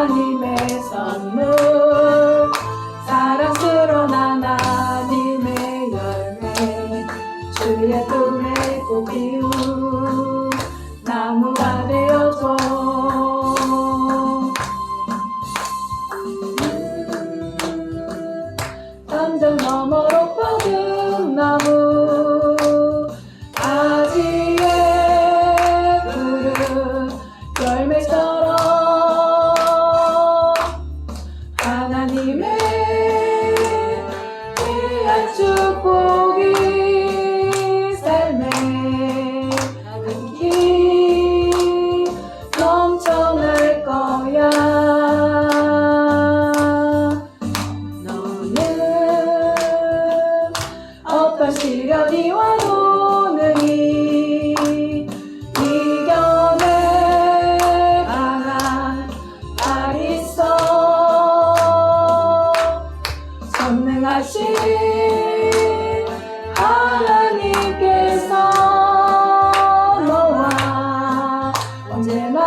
하나님의 선물, 사랑스러운 하나님의 열매, 주의 품에 꼭 피운 나무가 되어줘. 담장 너머로 뻗은 나무, 가지에 푸른 열매처럼 하나님의 귀한 축복이 삶에 가득히 넘쳐날 거야. 어떤 시련이 와도 능히 이겨낼 강한 발 있어. 전능하신 하나님께서 너와 언제나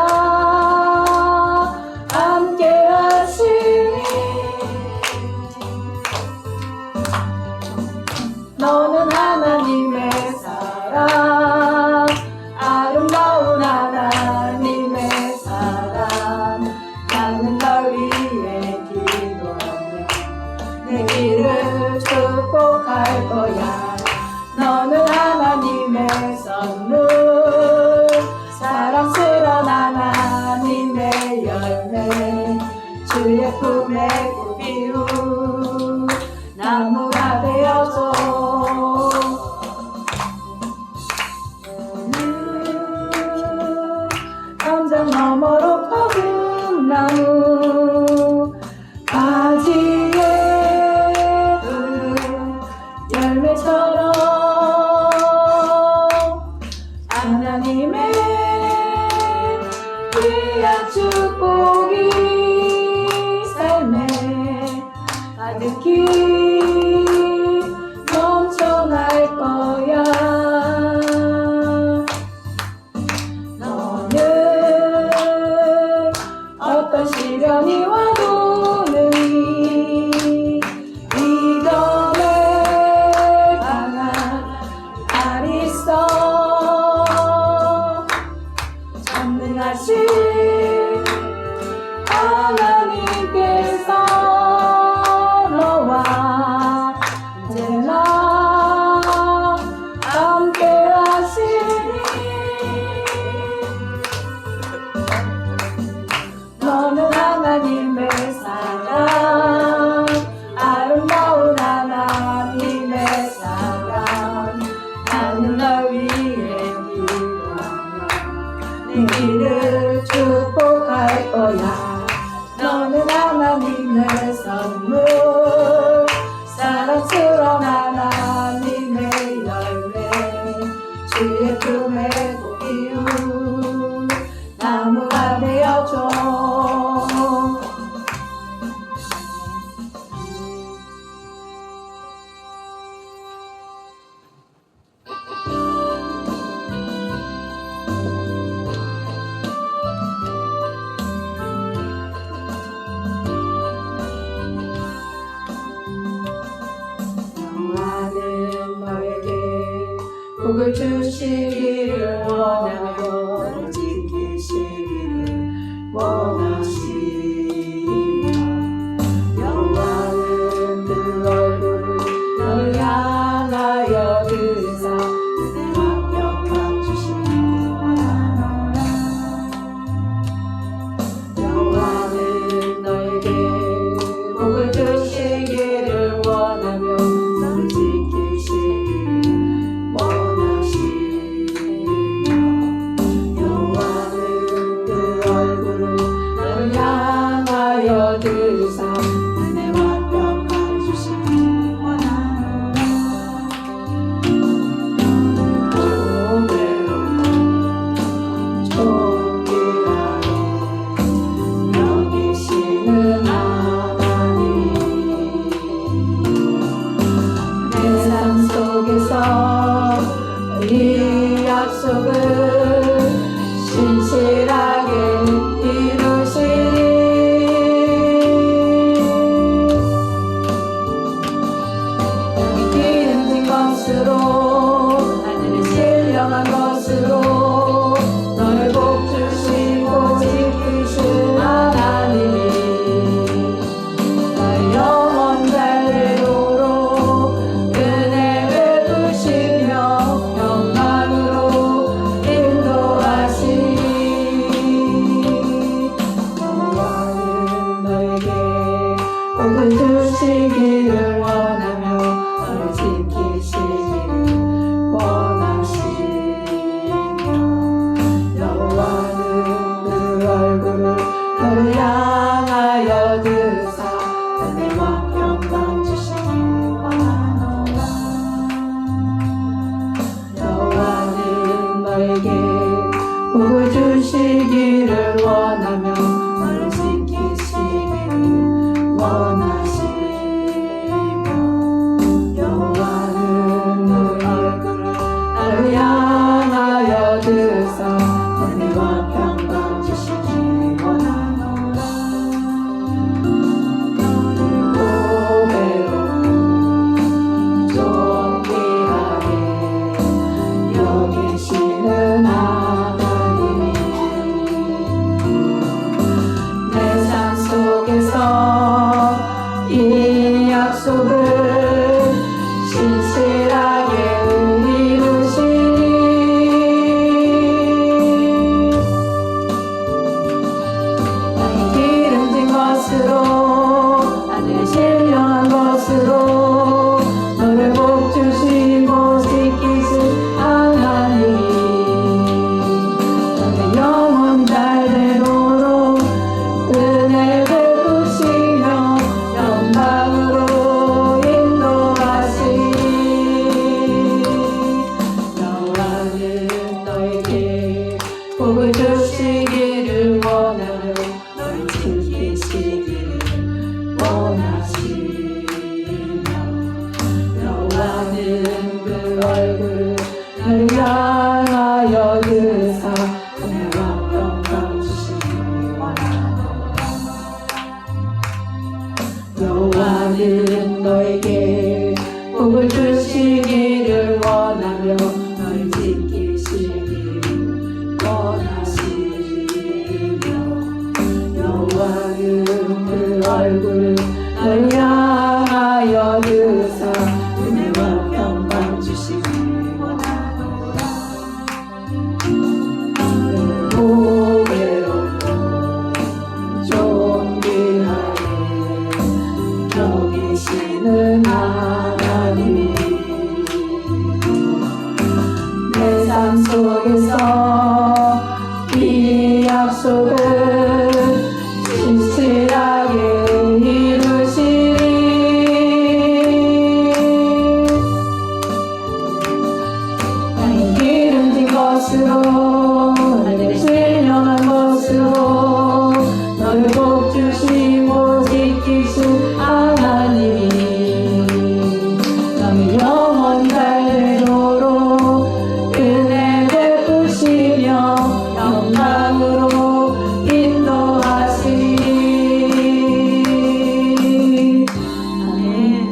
함께 하시니 너는 하나님의 사람, 아름다운 하나님의 사람. 나는 널 위해 기도하며 내 길을 축복할 거야. 너는 하나님의 선물, 사랑스러운 하나님의 열매, 주의 품에 꼭 피운 나무가 되어줘. 담장 너머로 뻗은 나무, 가지에 푸른 열매처럼 하나님의 귀한 축복이 삶에 가득히 넘쳐날 거야. 너는 어떤 시련이 와도 능히 이겨낼 강한 발 있어. 전능하신 하나님께서 너와 언제나 함께 하시니 너는 하나님의 사랑, 아름다운 하나님의 사랑. 나는 널 위해 기도하며 내 길을 축복할 거야. 너는 하나님의 선물, 사랑스러운 하나님의 열매, 주의 품에 꼭 피운 나무가 되어줘. 여호와는 너에게 복을 주시기를 원하고 지키시기를 원하시며 여호와는 그 얼굴을 너를 향하여 드사 내 합격함 주시기 원하노라. 여호와는 너에게 복을 주시기를 원하며 너를 지키시기를 원하시며 복을 주시기를 원하며 너를 지키시기를 원하시며 여호와는 그 얼굴을 너를 향하여 드사 은혜와 평강 주시기 원하노라. 여호와는 너에게 복을 주시기를 원하며 너를 지키시기를 원하시며 여호와는 너의 얼굴을 너를 향하여 드사 은혜와 평강 주시기 원하노라. 너를 보배롭고 존귀하게 여기시는 하나님이 내 삶 속에서 이 약속을 신실하게 이루시니 땅이 기름진 것으로 하늘이 신령한 것으로 너를 복 주시고 지키실 하나님이 너의 영혼 달되도록 은혜 베푸시며 영광으로 인도하시니 여호와는 너에게 복을 주시기를 원하며 너를 지키시기를 원하시며 여호와는 그 얼굴을 너를 향하여 드사 은혜와 평강 주시기 원하노라. 여호와는 너에게 복을 주시기를 원하며 너를 지키시기를 원하시며 여호와는 그 얼굴을 너를 향하여 드사 은혜와 평강 주시기 원하노라. 보배롭고 존귀하게 여기시는 하나님이 내 삶 속에서 이 약속을 신실하게 이루시니 땅이 기름진 것으로 하늘이 신령한 것으로 너를 복 주시고 지키실 하나님이 너의 영혼 달되도록 은혜 베푸시며 영광으로 인도하시니 아멘.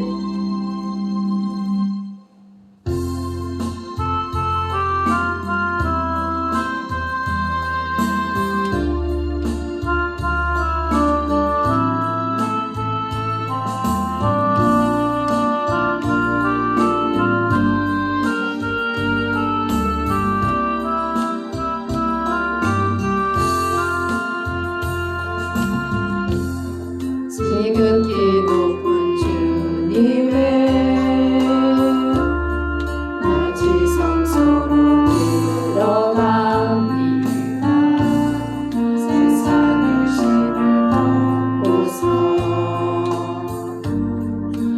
지극히 높은 주님의 낮이 성소로 들어갑니다. 세상의 신을 덮고서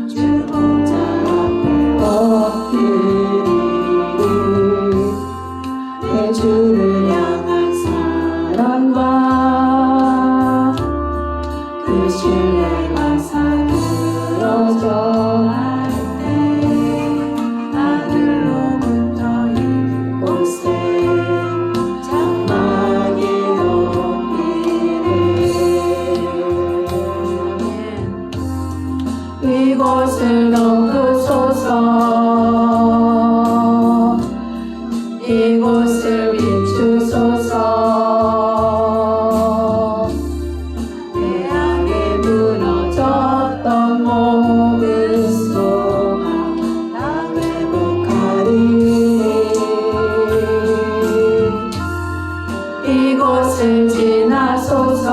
주 보좌 앞에 엎드리리. 내 주를 향한 사랑과 그 신뢰가 사그러져 할 때 하늘로부터 이곳에 장막이 높이네. 이곳을 덮으소서. 이곳을 비추소서. 내 안에 무너졌던 모든 소망 다 회복하리. 이곳을 지나소서.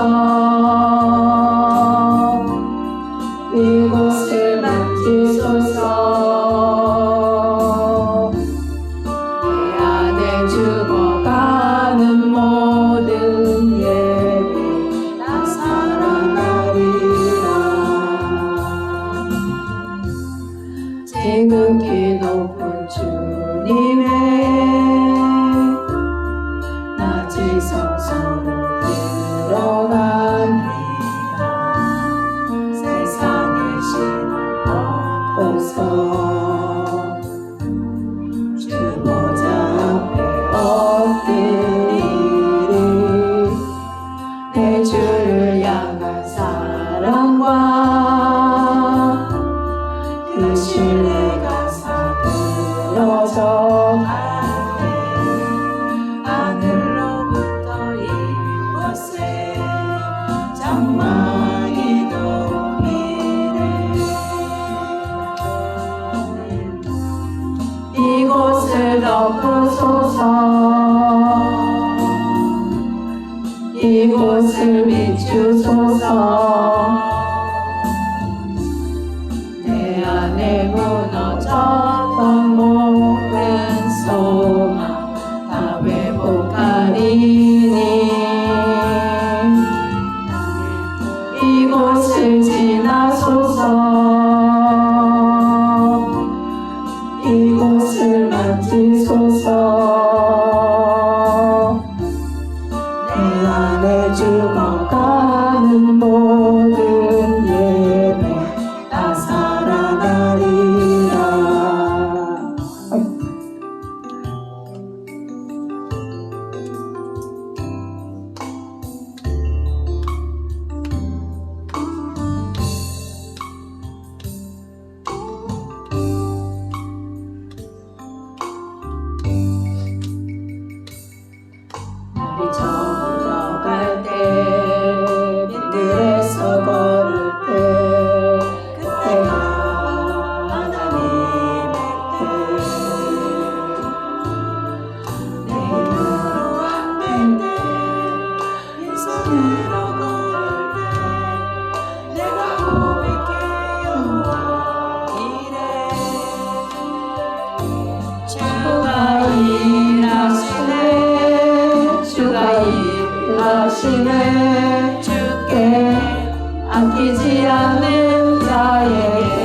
무한한 사랑과 그 신뢰가 사그러져 가네. 하늘로부터 이곳에 장막이 놓이네. 이곳을 덮으소서. 이곳을 비추소서. 내 안에 무너졌던 모든 소망 다 회복하리니. 이곳을 지나소서. 이곳을 만지소서. 내 안에 죽어가는 모든 예배 다 살아나리라. 날이 저물어 갈 때, 빈들에서 걸을 때, 그때가 하나님의 때. 내 힘으로 안 될 때, 빈손으로 걸을 때, 내가 고백해 여호와 이래. 주가 일하시네. 주가 일하시네. 주께 아끼지 않는 자에게.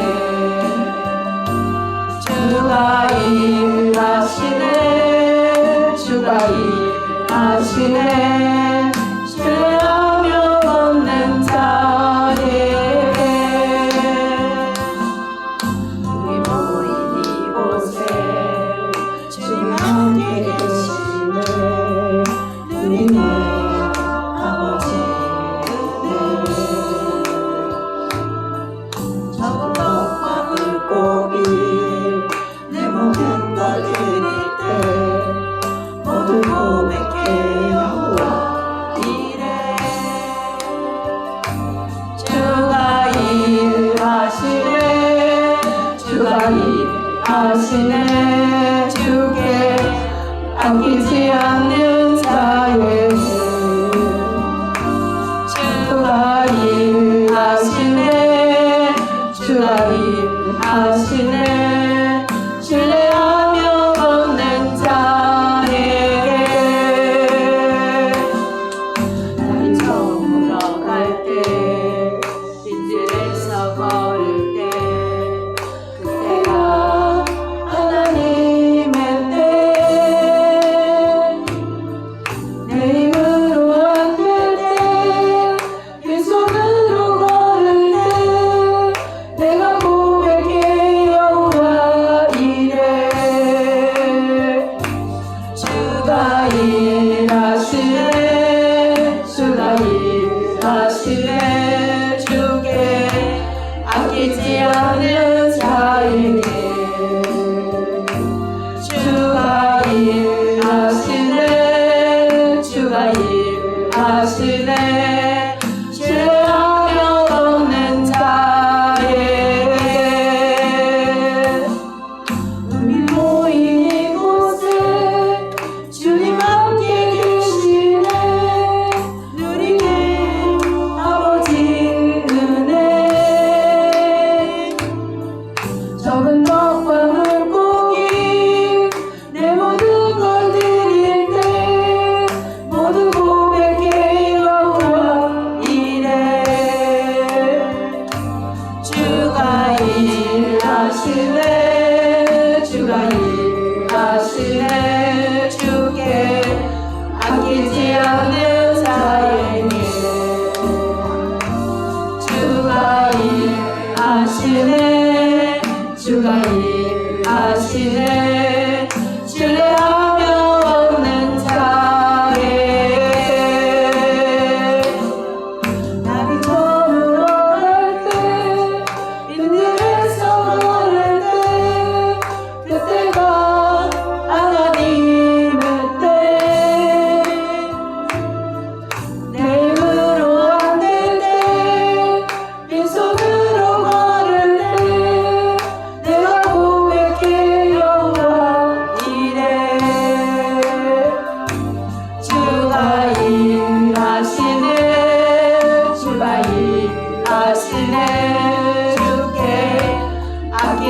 주가 일하시네. 주가 일하시네. 신뢰하며 얻는 자에게. 우리 모인 이곳에 주님 함께 계시네. 주님의 아버지 은혜. 적은 떡과 물고기 내 모든 것 드릴 때 모두 고백해 여호와 이래. 주가 일하시네. 주가 일하시네. 주께 아끼지 않는 자에게. 주가 일하시네. 주가 일하시네. 신뢰하며 얻는 자에게. 날이 저물어 갈 때, 빈들에서 걸을 때, 그때가 하나님의 때. 내 힘으로 안 될 때, 빈손으로 걸을 때, 내가 고백해 여호와 이래. 주가 일하시네. 주가 일하시네. 주께 아끼지 않는 자에게. 주가 일하시네. 주가 일하시네. 신뢰하며 얻는 자에게. 우리 모인 이곳에 주님 함께 계시네. 누리게 아버지 은혜.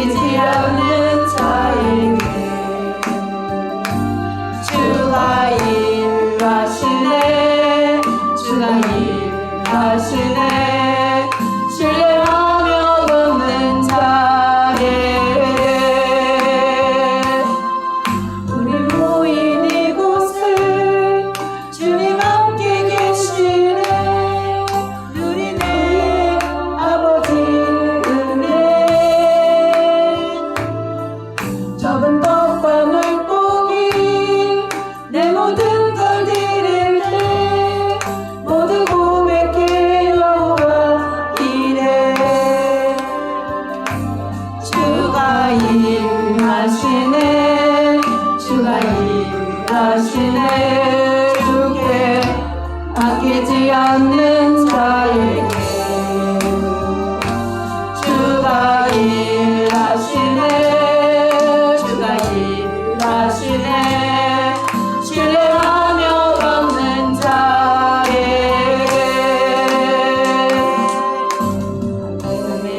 아끼지 않는 자에게 주가 일하시네 주가 일하시네 신뢰하며 걷는 자에게 우리 모인 이곳에 주님 함께 계시네 누리네 아버지 은혜 적은 떡과 물고기 내 모든 걸 드릴 때 모두 고백해 여호와 이래 주가 일하시네 주가 일하시네 주께 아끼지 않는 자에게 주가 일하시네 주가 일하시네 신뢰하며 걷는 자에게 아멘.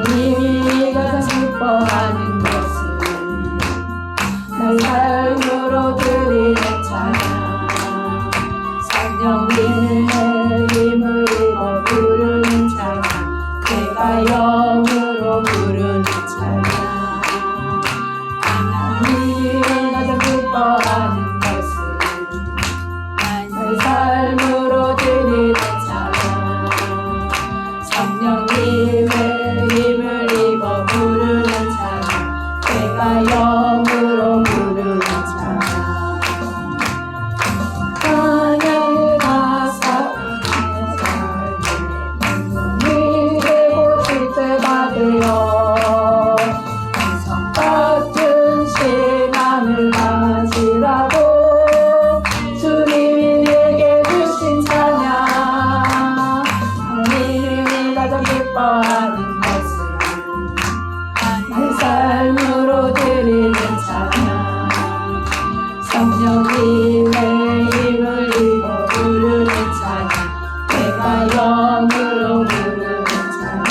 하나님이 가장 기뻐하는 것은 날 삶으로 드리는 찬양 성령님의 힘을 입어 부르는 찬양 내가 영으로 부르는 찬양 하나님이 가장 기뻐하는 것은 날 삶으로 드리는 찬양 성령님의 힘을 입어 부르는 찬양 내가 영으로 부르는 찬양 찬양의 가사 내 삶이 되고 주체가 되어 성 같은 신앙을 가지라고 주님이 내게 주신 찬양 하나님이 가장 기뻐하는 것은 내 삶으로 드리는 찬양 성령님의 힘을 입어 부르는 찬양 내가 영으로 부르는 찬양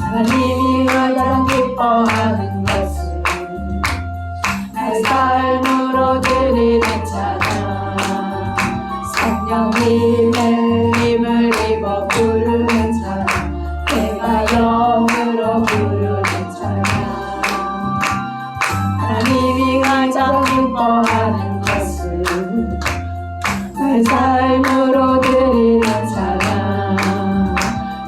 하나님이 가장 기뻐하는 것은 내 삶으로 드리는 찬양 성령님의 힘을 입어 부르는 찬양 내가 영으로 부르는 찬양 하나님이 가장 기뻐하는 것은 내 삶으로 드리는 찬양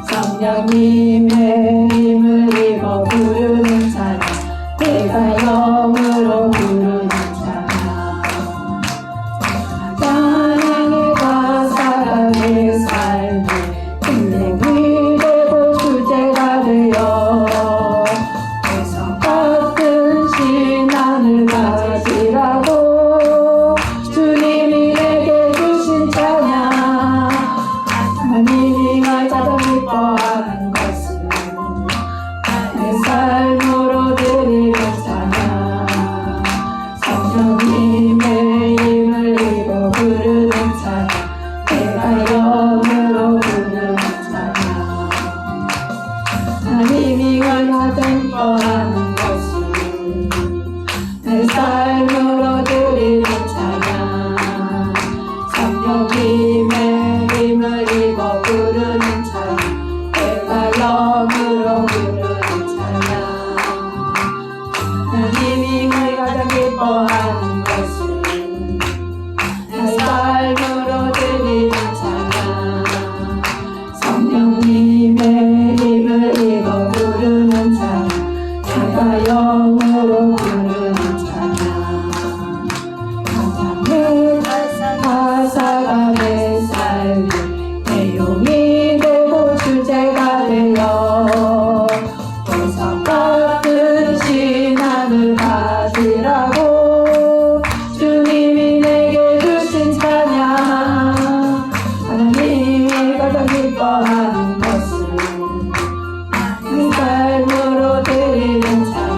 성령님의 힘을 입어 부르는 찬양 내가 영으로 부르는 찬양 찬양의 가사가 내 삶의 인생이 되고 주제가 되어 성 같은 신앙을 가지라고 주님이 내게 주신 찬양 하나님이 가장 기뻐하는 것은 내 삶으로 드리는 찬양 성령님의 힘을 입어 부르는 찬양 내가 영으로 부르는 찬양 하나님이 가장 기뻐하는 것은 내 삶으로 드리는 찬양 성령님의 힘을 입어 부르는 찬양 내가 영으로 부르는 찬양 하나님이 가장 기뻐하는 것은 내 삶으로 드리는 찬양 성령님의 힘을 입어 부르는 찬양 내가 영으로 부르는 찬양 찬양의 가사가 내 삶의 내용이 되고 주제가 되어 보석 같은 신앙을 가지라고 주님이 내게 주신 찬양 하나님이 가장 기뻐하는 것은 내 삶으로 드리는 찬양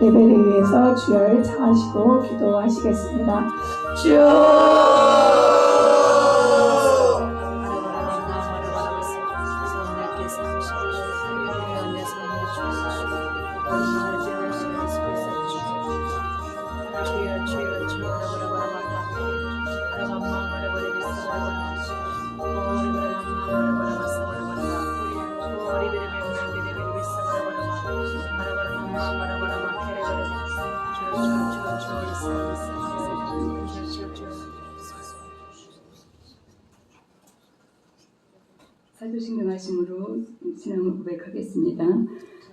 예배를 위해서 주여를 청하시고 기도하시겠습니다. 주여 사도신경하심으로 신앙을 고백하겠습니다.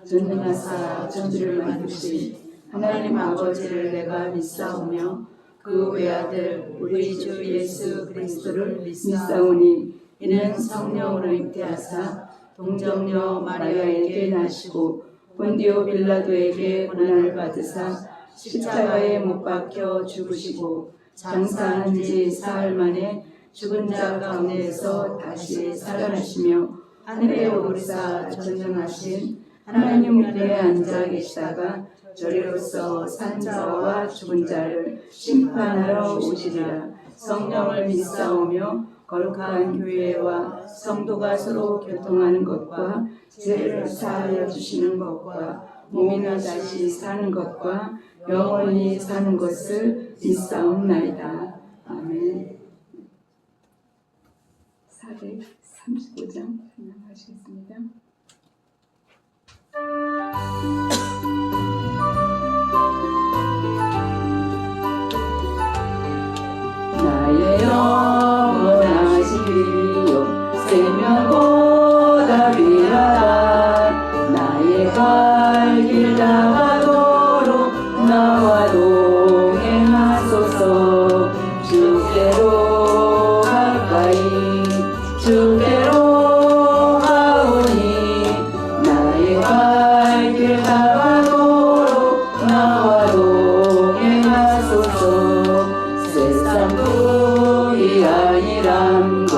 전능하사 천지를 만드신 하나님 아버지를 내가 믿사오며 그 외아들 우리 주 예수 그리스도를 믿사오니 이는 성령으로 잉태하사 동정녀 마리아에게 나시고 본디오 빌라도에게 고난을 받으사 십자가에 못 박혀 죽으시고 장사한 지 사흘 만에 죽은 자 가운데에서 다시 살아나시며 하늘에 오르사 전능하신 하나님 우편에 앉아 계시다가 저리로서 산 자와 죽은 자를 심판하러 오시리라. 성령을 믿사오며 거룩한 교회와 성도가 서로 교통하는 것과 죄를 사하여 주시는 것과 몸이나 다시 사는 것과 영원히 사는 것을 믿사옵나이다. 아멘. 435장 설명하시겠습니다. 나의 영원하신 비요 생명보다 귀하다. 나의 갈 길 다가도록 나와 동행하소서. 주께로 가까이 주께로 가오니 나의 갈 길 다가도록 나와 동행하소서. 세상 불이 아니람과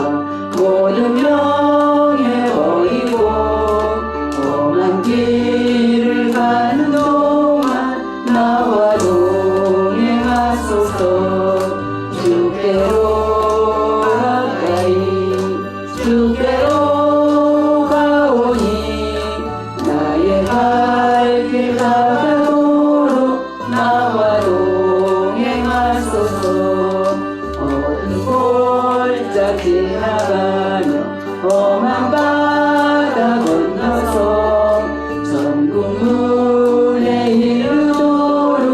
모든 명예 버리고 험한 길을 가는 동안 나와 동행하소서. 주께로 가까이 주께로 가오니 나의 갈 길 다가도록 나와 동행하소서. 어두운 골짜 지나가며 험한 바다 건너서 천국 문에 이르도록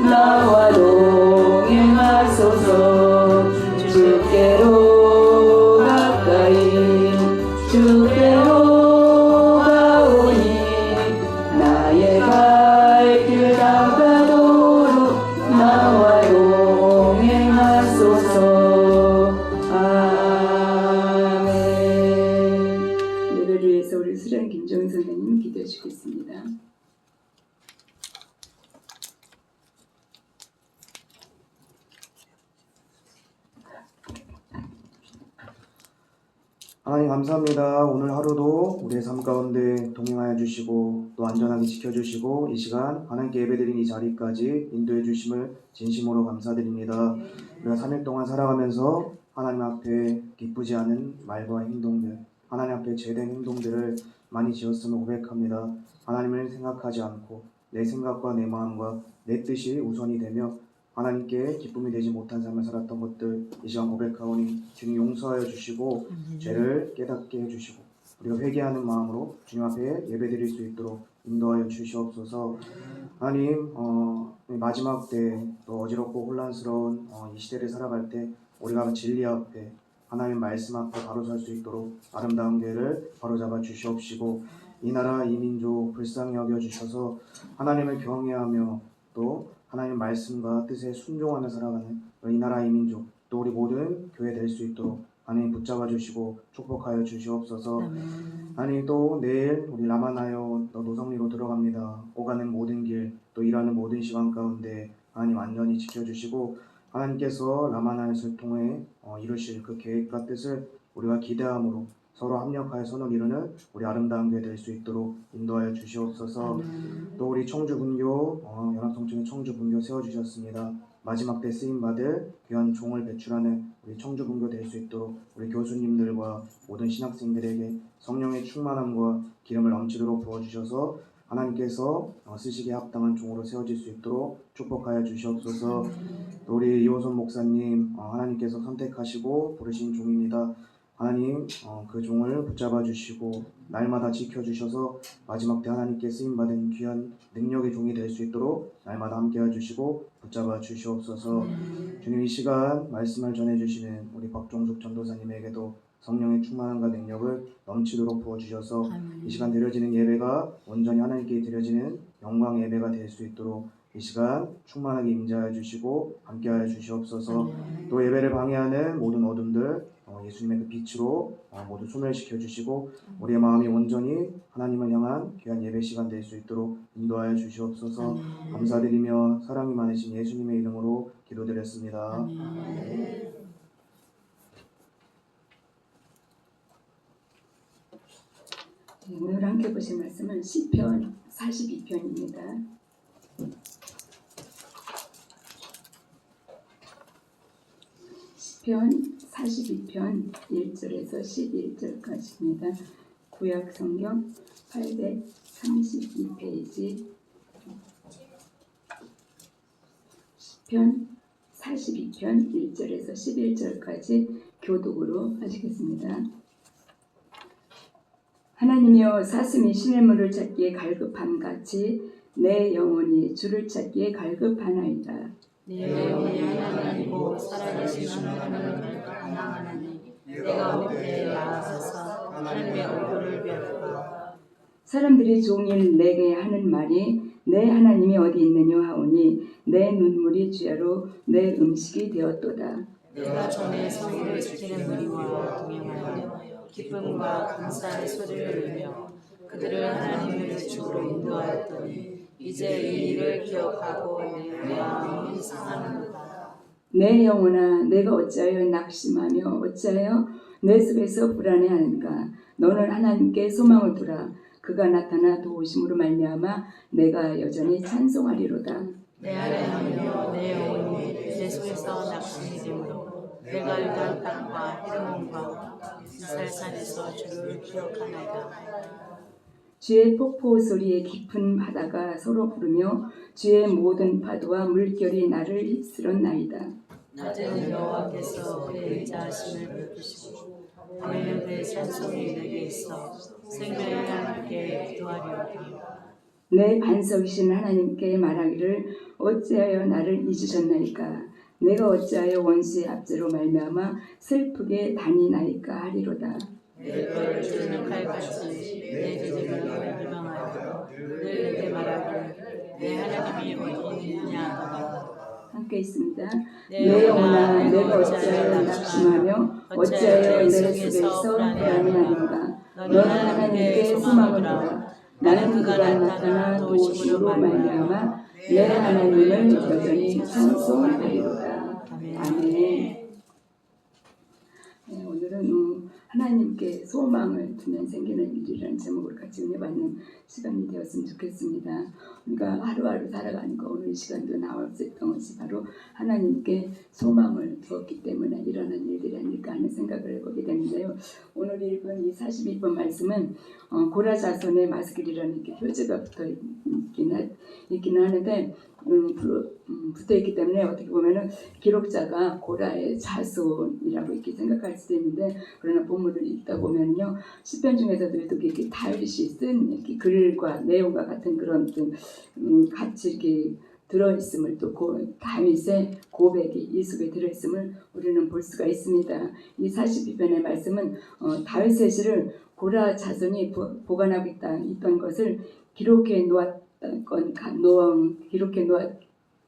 나와 동행하소서. 주께로 가까이 주께로 가오니 나의 갈 길 다가도록 나와 동행하소서. 아멘. 예배를 위해서 우리 수련 김종인 선생님 기도해 주겠습니다. 하나님 감사합니다. 오늘 하루도 우리의 삶 가운데 동행하여 주시고 또 안전하게 지켜주시고 이 시간 하나님께 예배드린 이 자리까지 인도해 주심을 진심으로 감사드립니다. 우리가 3일 동안 살아가면서 하나님 앞에 기쁘지 않은 말과 행동들, 하나님 앞에 죄된 행동들을 많이 지었음을 고백합니다. 하나님을 생각하지 않고 내 생각과 내 마음과 내 뜻이 우선이 되며 하나님께 기쁨이 되지 못한 삶을 살았던 것들 이 시간 고백하오니 주님 용서하여 주시고 죄를 깨닫게 해주시고 우리가 회개하는 마음으로 주님 앞에 예배드릴 수 있도록 인도하여 주시옵소서. 하나님 마지막 때 또 어지럽고 혼란스러운 이 시대를 살아갈 때 우리가 진리 앞에 하나님 말씀 앞에 바로 설 수 있도록 아름다운 길을 바로잡아 주시옵시고 이 나라 이 민족 불쌍히 여겨주셔서 하나님을 경외하며 또 하나님 말씀과 뜻에 순종하며 살아가는 이 나라 이 민족 또 우리 모든 교회 될 수 있도록 하나님 붙잡아 주시고 축복하여 주시옵소서. 하나님 또 내일 우리 라마나요 또 노성리로 들어갑니다. 오가는 모든 길 또 일하는 모든 시간 가운데 하나님 완전히 지켜주시고 하나님께서 라마나요를 통해 이루실 그 계획과 뜻을 우리가 기대함으로 서로 합력하여 선을 이루는 우리 아름다운 교회 될 수 있도록 인도하여 주시옵소서. 또 우리 청주분교 연합성층의 청주분교 세워주셨습니다. 마지막 때 쓰임받을 귀한 종을 배출하는 우리 청주분교 될 수 있도록 우리 교수님들과 모든 신학생들에게 성령의 충만함과 기름을 넘치도록 부어주셔서 하나님께서 쓰시기에 합당한 종으로 세워질 수 있도록 축복하여 주시옵소서. 또 우리 이호선 목사님 하나님께서 선택하시고 부르신 종입니다. 하나님 그 종을 붙잡아 주시고 날마다 지켜주셔서 마지막 때 하나님께 쓰임받은 귀한 능력의 종이 될 수 있도록 날마다 함께해 주시고 붙잡아 주시옵소서. 주님 이 시간 말씀을 전해주시는 우리 박종숙 전도사님에게도 성령의 충만함과 능력을 넘치도록 부어주셔서 이 시간 드려지는 예배가 온전히 하나님께 드려지는 영광 예배가 될 수 있도록 이 시간 충만하게 임재하여 주시고 함께하여 주시옵소서. 또 예배를 방해하는 모든 어둠들 예수님의 그 빛으로 모두 소멸시켜 주시고 우리의 마음이 온전히 하나님을 향한 귀한 예배 시간 될 수 있도록 인도하여 주시옵소서. 감사드리며 사랑이 많으신 예수님의 이름으로 기도드렸습니다. 오늘 함께 보실 말씀은 시편 42편입니다. 시편 42편 1절에서 11절까지입니다. 구약 성경 832페이지 시편 42편 1절에서 11절까지 교독으로 하시겠습니다. 하나님이여 사슴이 시냇물을 찾기에 갈급함같이 내 영혼이 주를 찾기에 갈급하나이다. 내 영혼이 하나님이고 살아계신 하나님을 갈망하나니 내가 어떻게 나아가서 하나님의 얼굴을 뵙고 사람들이 종일 내게 하는 말이 내 하나님이 어디 있느냐 하오니 내 눈물이 주야로 내 음식이 되었도다. 내가 전에 성의를 지키는 무리와 동행하여 기쁨과 감사의 소리를 내며 그들을 하나님의 주로 인도하였더니 이제 이 일을 기억하고 내 마음이 상하는도다. 내 영혼아 내가 어찌하여 낙심하며 어찌하여 내 속에서 불안해하는가. 너는 하나님께 소망을 두라. 그가 나타나 도우심으로 말미암아 내가 여전히 찬송하리로다. 내 하나님이여 내 영혼이 내 속에서 낙심이 되므로 내가 유다 땅과 헤르몬과 이스라엘산에서 주를 기억하나이다. 주의 폭포 소리에 깊은 바다가 서로 부르며 주의 모든 파도와 물결이 나를 휩쓸었나이다. 낮에는 여호와께서 그의 의자하심을 베푸시고 밤에는 그의 찬송이 내게 있어 생명의 하나님께 기도하리로다. 내 반석이신 하나님께 말하기를 어찌하여 나를 잊으셨나이까. 내가 어찌하여 원수의 압제로 말미암아 슬프게 다니나이까 하리로다. 내 뼈를 찌르는 칼같이 내 기름을 희망하여 늘 내게 말하기를 내 하나님이 어디 있느냐 하더라. 함께 있습니다. 내 영혼아 내가 어찌하여 낙심하며 어찌하여 내 속에서 불안해하는가. 너는 하나님께 소망을 두라. 나는 그가 나타나 도우심으로 말미암아 내 하나님을 여전히 찬송하리로다. 아멘. 오늘은 하나님께 소망을 두면 생기는 일이라는 제목으로 같이 은혜받는 시간이 되었으면 좋겠습니다. 우리가 하루하루 살아가는 거 오늘 이 시간도 나올 수 있던 것이 바로 하나님께 소망을 두었기 때문에 일어난 일들이 아닐까 하는 생각을 해보게 되는데요. 오늘 읽은 이 42번 말씀은 고라 자손의 마스길이라는 이렇게 표지가 붙어 있긴 하는데 붙어있기 때문에 어떻게 보면은 기록자가 고라의 자손이라고 이렇게 생각할 수도 있는데, 그러나 본문을 읽다 보면요 시편 중에서도 이렇게 다윗이 쓴 이렇게 글과 내용과 같은 그런 같이 이렇게 들어있음을, 또 다윗의 고백이 이 속에 들어있음을 우리는 볼 수가 있습니다. 이 42편의 말씀은 다윗의 시를 고라 자손이 보관하고 있던 것을 기록해 놓았던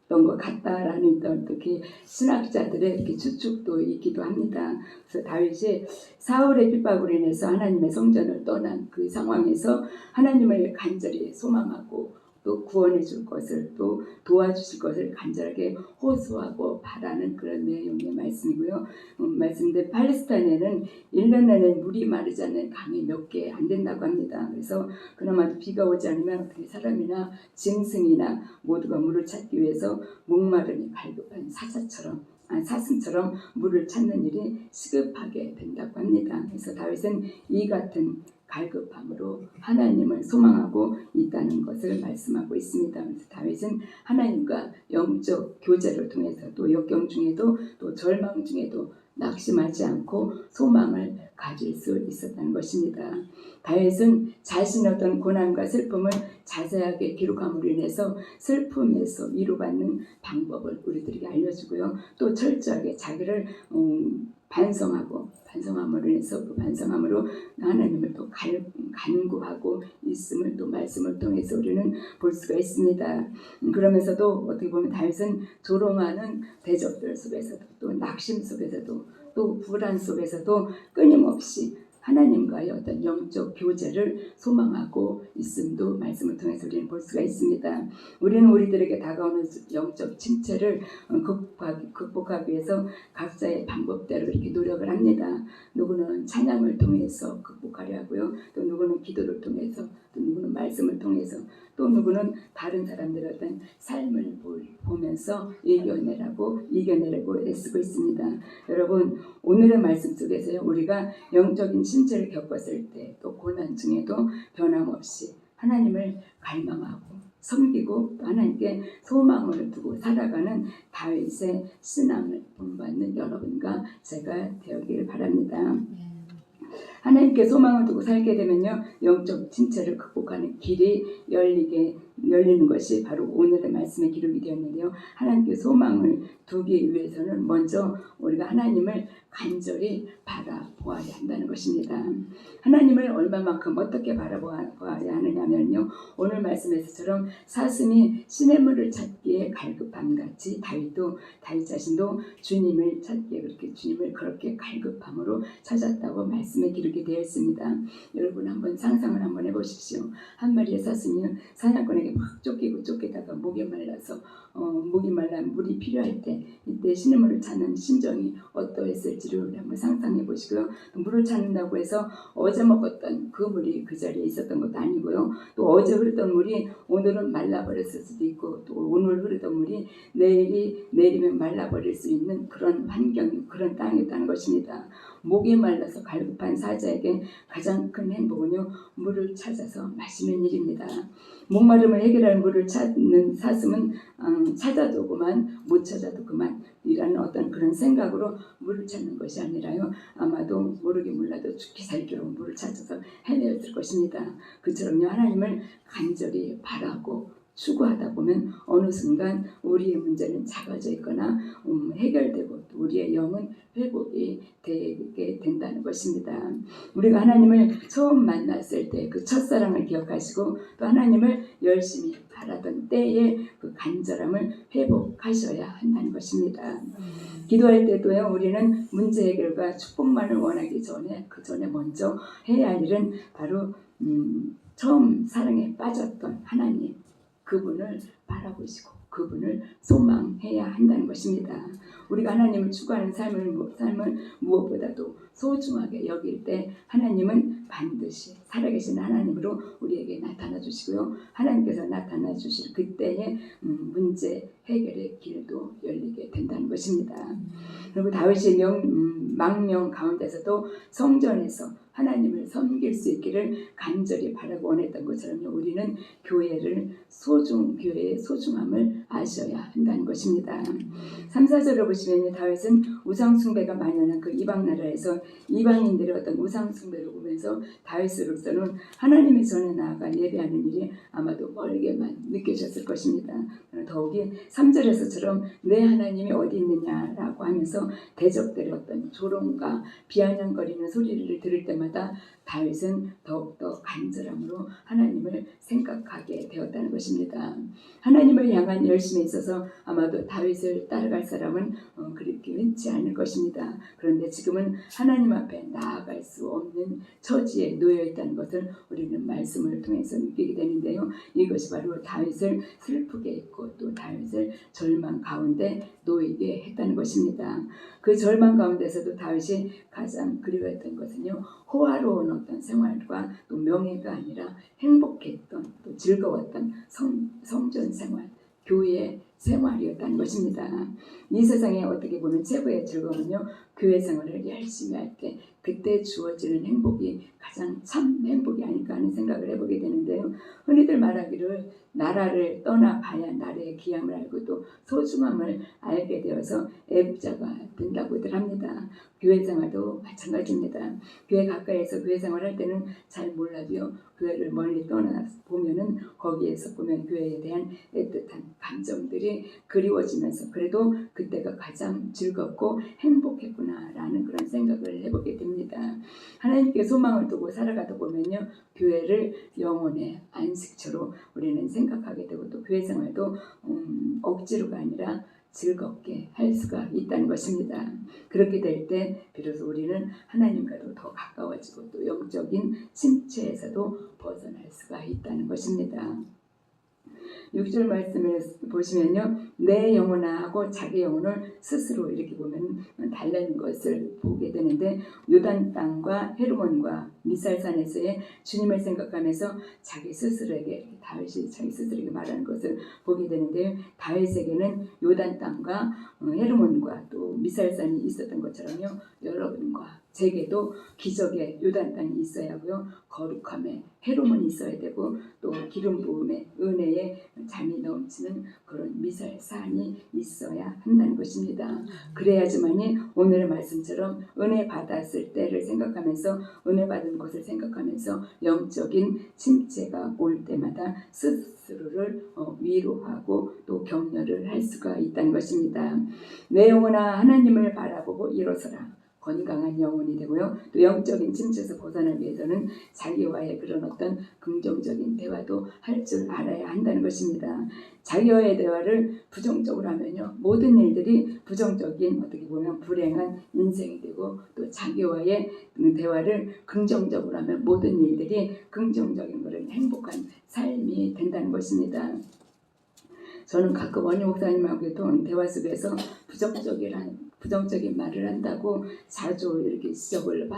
것 같다라는 이렇게 신학자들의 이렇게 추측도 있기도 합니다. 그래서 다윗이 사울의 핍박으로 인해서 하나님의 성전을 떠난 그 상황에서 하나님을 간절히 소망하고 또 구원해 줄 것을 또 도와주실 것을 간절하게 호소하고 바라는 그런 내용의 말씀이고요. 말씀인데 팔레스타인에는 1년 내내 물이 마르지 않는 강이 몇 개 안 된다고 합니다. 그래서 그나마도 비가 오지 않으면 어떻게 사람이나 짐승이나 모두가 물을 찾기 위해서 목마름이 갈급한 사슴처럼 물을 찾는 일이 시급하게 된다고 합니다. 그래서 다윗은 이 같은 갈급함으로 하나님을 소망하고 있다는 것을 말씀하고 있습니다. 그래서 다윗은 하나님과 영적 교제를 통해서 또 역경 중에도 또 절망 중에도 낙심하지 않고 소망을 가질 수 있었다는 것입니다. 다윗은 자신의 어떤 고난과 슬픔을 자세하게 기록함으로 인해서 슬픔에서 위로받는 방법을 우리들에게 알려주고요. 또 철저하게 자기를 반성함으로 인해서 그 반성함으로 하나님을 또 간구하고 있음을 또 말씀을 통해서 우리는 볼 수가 있습니다. 그러면서도 어떻게 보면 다윗은 조롱하는 대적들 속에서도 또 낙심 속에서도 또 불안 속에서도 끊임없이 하나님과의 어떤 영적 교제를 소망하고 있음도 말씀을 통해서 우리는 볼 수가 있습니다. 우리는 우리들에게 다가오는 영적 침체를 극복하기 위해서 각자의 방법대로 이렇게 노력을 합니다. 누구는 찬양을 통해서 극복하려 하고요. 또 누구는 기도를 통해서, 또 누구는 말씀을 통해서, 또 누구는 다른 사람들의 어떤 삶을 보면서 이겨내려고 애쓰고 있습니다. 여러분, 오늘의 말씀 속에서요, 우리가 영적인 침체를 겪었을 때 또 고난 중에도 변함없이 하나님을 갈망하고 섬기고 또 하나님께 소망을 두고 살아가는 다윗의 신앙을 본받는 여러분과 제가 되었길 바랍니다. 하나님께 소망을 두고 살게 되면요, 영적 침체를 극복하는 길이 열리는 것이 바로 오늘의 말씀의 기록이 되었는데요. 하나님께 소망을 두기 위해서는 먼저 우리가 하나님을 간절히 바라보아야 한다는 것입니다. 하나님을 얼마만큼 어떻게 바라보아야 하느냐면요, 오늘 말씀에서처럼 사슴이 시냇물을 찾기에 갈급함같이 다윗 자신도 주님을 찾기에 주님을 그렇게 갈급함으로 찾았다고 말씀에 기록이 되어 있습니다. 여러분 한번 상상을 한번 해보십시오. 한 마리의 사슴이 사냥꾼에게 막 쫓기다가 목이 말라 물이 필요할 때 이때 시냇물을 찾는 심정이 어떠했을지를 한번 상상해 보시고요. 물을 찾는다고 해서 어제 먹었던 그 물이 그 자리에 있었던 것도 아니고요. 또 어제 흐르던 물이 오늘은 말라버렸을 수도 있고 또 오늘 흐르던 물이 내리면 말라버릴 수 있는 그런 환경이 그런 땅이었다는 것입니다. 목이 말라서 갈급한 사자에게 가장 큰 행복은요, 물을 찾아서 마시는 일입니다. 목마름을 해결할 물을 찾는 사슴은 찾아도 그만 못 찾아도 그만 이라는 어떤 그런 생각으로 물을 찾는 것이 아니라요, 아마도 모르게 몰라도 죽기 살기로 물을 찾아서 헤매었을 것입니다. 그처럼요, 하나님을 간절히 바라고 추구하다 보면 어느 순간 우리의 문제는 작아져 있거나 해결되고 또 우리의 영은 회복이 되게 된다는 것입니다. 우리가 하나님을 처음 만났을 때 그 첫사랑을 기억하시고 또 하나님을 열심히 바라던 때에 그 간절함을 회복하셔야 한다는 것입니다. 기도할 때도요, 우리는 문제 해결과 축복만을 원하기 전에 그 전에 먼저 해야 할 일은 바로 처음 사랑에 빠졌던 하나님, 그분을 바라보시고 그분을 소망해야 한다는 것입니다. 우리가 하나님을 추구하는 삶을 무엇보다도 소중하게 여길 때 하나님은 반드시 살아계신 하나님으로 우리에게 나타나 주시고요. 하나님께서 나타나 주실 그때의 문제 해결의 길도 열리게 된다는 것입니다. 그리고 다윗의 망명 가운데서도 성전에서 하나님을 섬길 수 있기를 간절히 바라고 원했던 것처럼요, 우리는 교회의 소중함을 아셔야 한다는 것입니다. 3, 4절을 보시면 다윗은 우상숭배가 만연한 그 이방 나라에서 이방인들의 어떤 우상숭배를 보면서 다윗으로서는 하나님의 전에 나아가 예배하는 일이 아마도 멀게만 느껴졌을 것입니다. 더욱이 3절에서처럼 내 하나님이 어디 있느냐라고 하면서 대적들의 어떤 조롱과 비아냥거리는 소리를 들을 때마다 다윗은 더욱더 간절함으로 하나님을 생각하게 되었다는 것입니다. 하나님을 향한 열심에 있어서 아마도 다윗을 따라갈 사람은 그렇게 흔치 않을 것입니다. 그런데 지금은 하나님 앞에 나아갈 수 없는 처지에 놓여 있다는 것을 우리는 말씀을 통해서 느끼게 되는데요. 이것이 바로 다윗을 슬프게 했고 또 다윗을 절망 가운데 놓이게 했다는 것입니다. 그 절망 가운데서도 다윗이 가장 그리워했던 것은요, 호화로운 어떤 생활과 또 명예가 아니라 행복했던 또 즐거웠던 성전 생활, 교회 생활이었다는 것입니다. 이 세상에 어떻게 보면 최고의 즐거움은요, 교회 생활을 열심히 할 때 그때 주어지는 행복이 가장 참 행복이 아닐까 하는 생각을 해보게 되는데요. 흔히들 말하기를 나라를 떠나봐야 나라의 귀함을 알고 또 소중함을 알게 되어서 애국자가 된다고들 합니다. 교회 생활도 마찬가지입니다. 교회 가까이에서 교회 생활할 때는 잘 몰라도요, 교회를 멀리 떠나 보면은 거기에서 보면 교회에 대한 애틋한 감정들이 그리워지면서 그래도 그때가 가장 즐겁고 행복했구나라는 그런 생각을 해보게 됩니다. 하나님께 소망을 두고 살아가다 보면요, 교회를 영혼의 안식처로 우리는 생각하게 되고 또 교회 생활도 억지로가 아니라 즐겁게 할 수가 있다는 것입니다. 그렇게 될 때 비로소 우리는 하나님과도 더 가까워지고 또 영적인 침체에서도 벗어날 수가 있다는 것입니다. 6절 말씀을 보시면요, 내 영혼아 하고 자기 영혼을 스스로 이렇게 보면 달래는 것을 보게 되는데, 요단 땅과 헤르몬과 미살산에서의 주님을 생각하면서 자기 스스로에게, 다윗이 자기 스스로에게 말하는 것을 보게 되는데요, 다윗에게는 요단 땅과 헤르몬과 또 미살산이 있었던 것처럼요, 여러분과 제게도 기적의 요단 땅이 있어야 하고요, 거룩함에 헤르몬이 있어야 되고 또 기름 부음에 은혜에 잠이 넘치는 그런 미살산이 있어야 한다는 것입니다. 그래야지만이 오늘의 말씀처럼 은혜 받았을 때를 생각하면서 은혜 받은 것을 생각하면서 영적인 침체가 올 때마다 스스로를 위로하고 또 격려를 할 수가 있다는 것입니다. 내 영혼아 하나님을 바라보고 일어서라. 건강한 영혼이 되고요. 또 영적인 침체에서 벗어나기 위해서는 자기와의 그런 어떤 긍정적인 대화도 할 줄 알아야 한다는 것입니다. 자기와의 대화를 부정적으로 하면요, 모든 일들이 부정적인 어떻게 보면 불행한 인생이 되고 또 자기와의 대화를 긍정적으로 하면 모든 일들이 긍정적인 그런 행복한 삶이 된다는 것입니다. 저는 가끔 원희 목사님하고 대화 속에서 부정적인 말을 한다고 자주 이렇게 지적을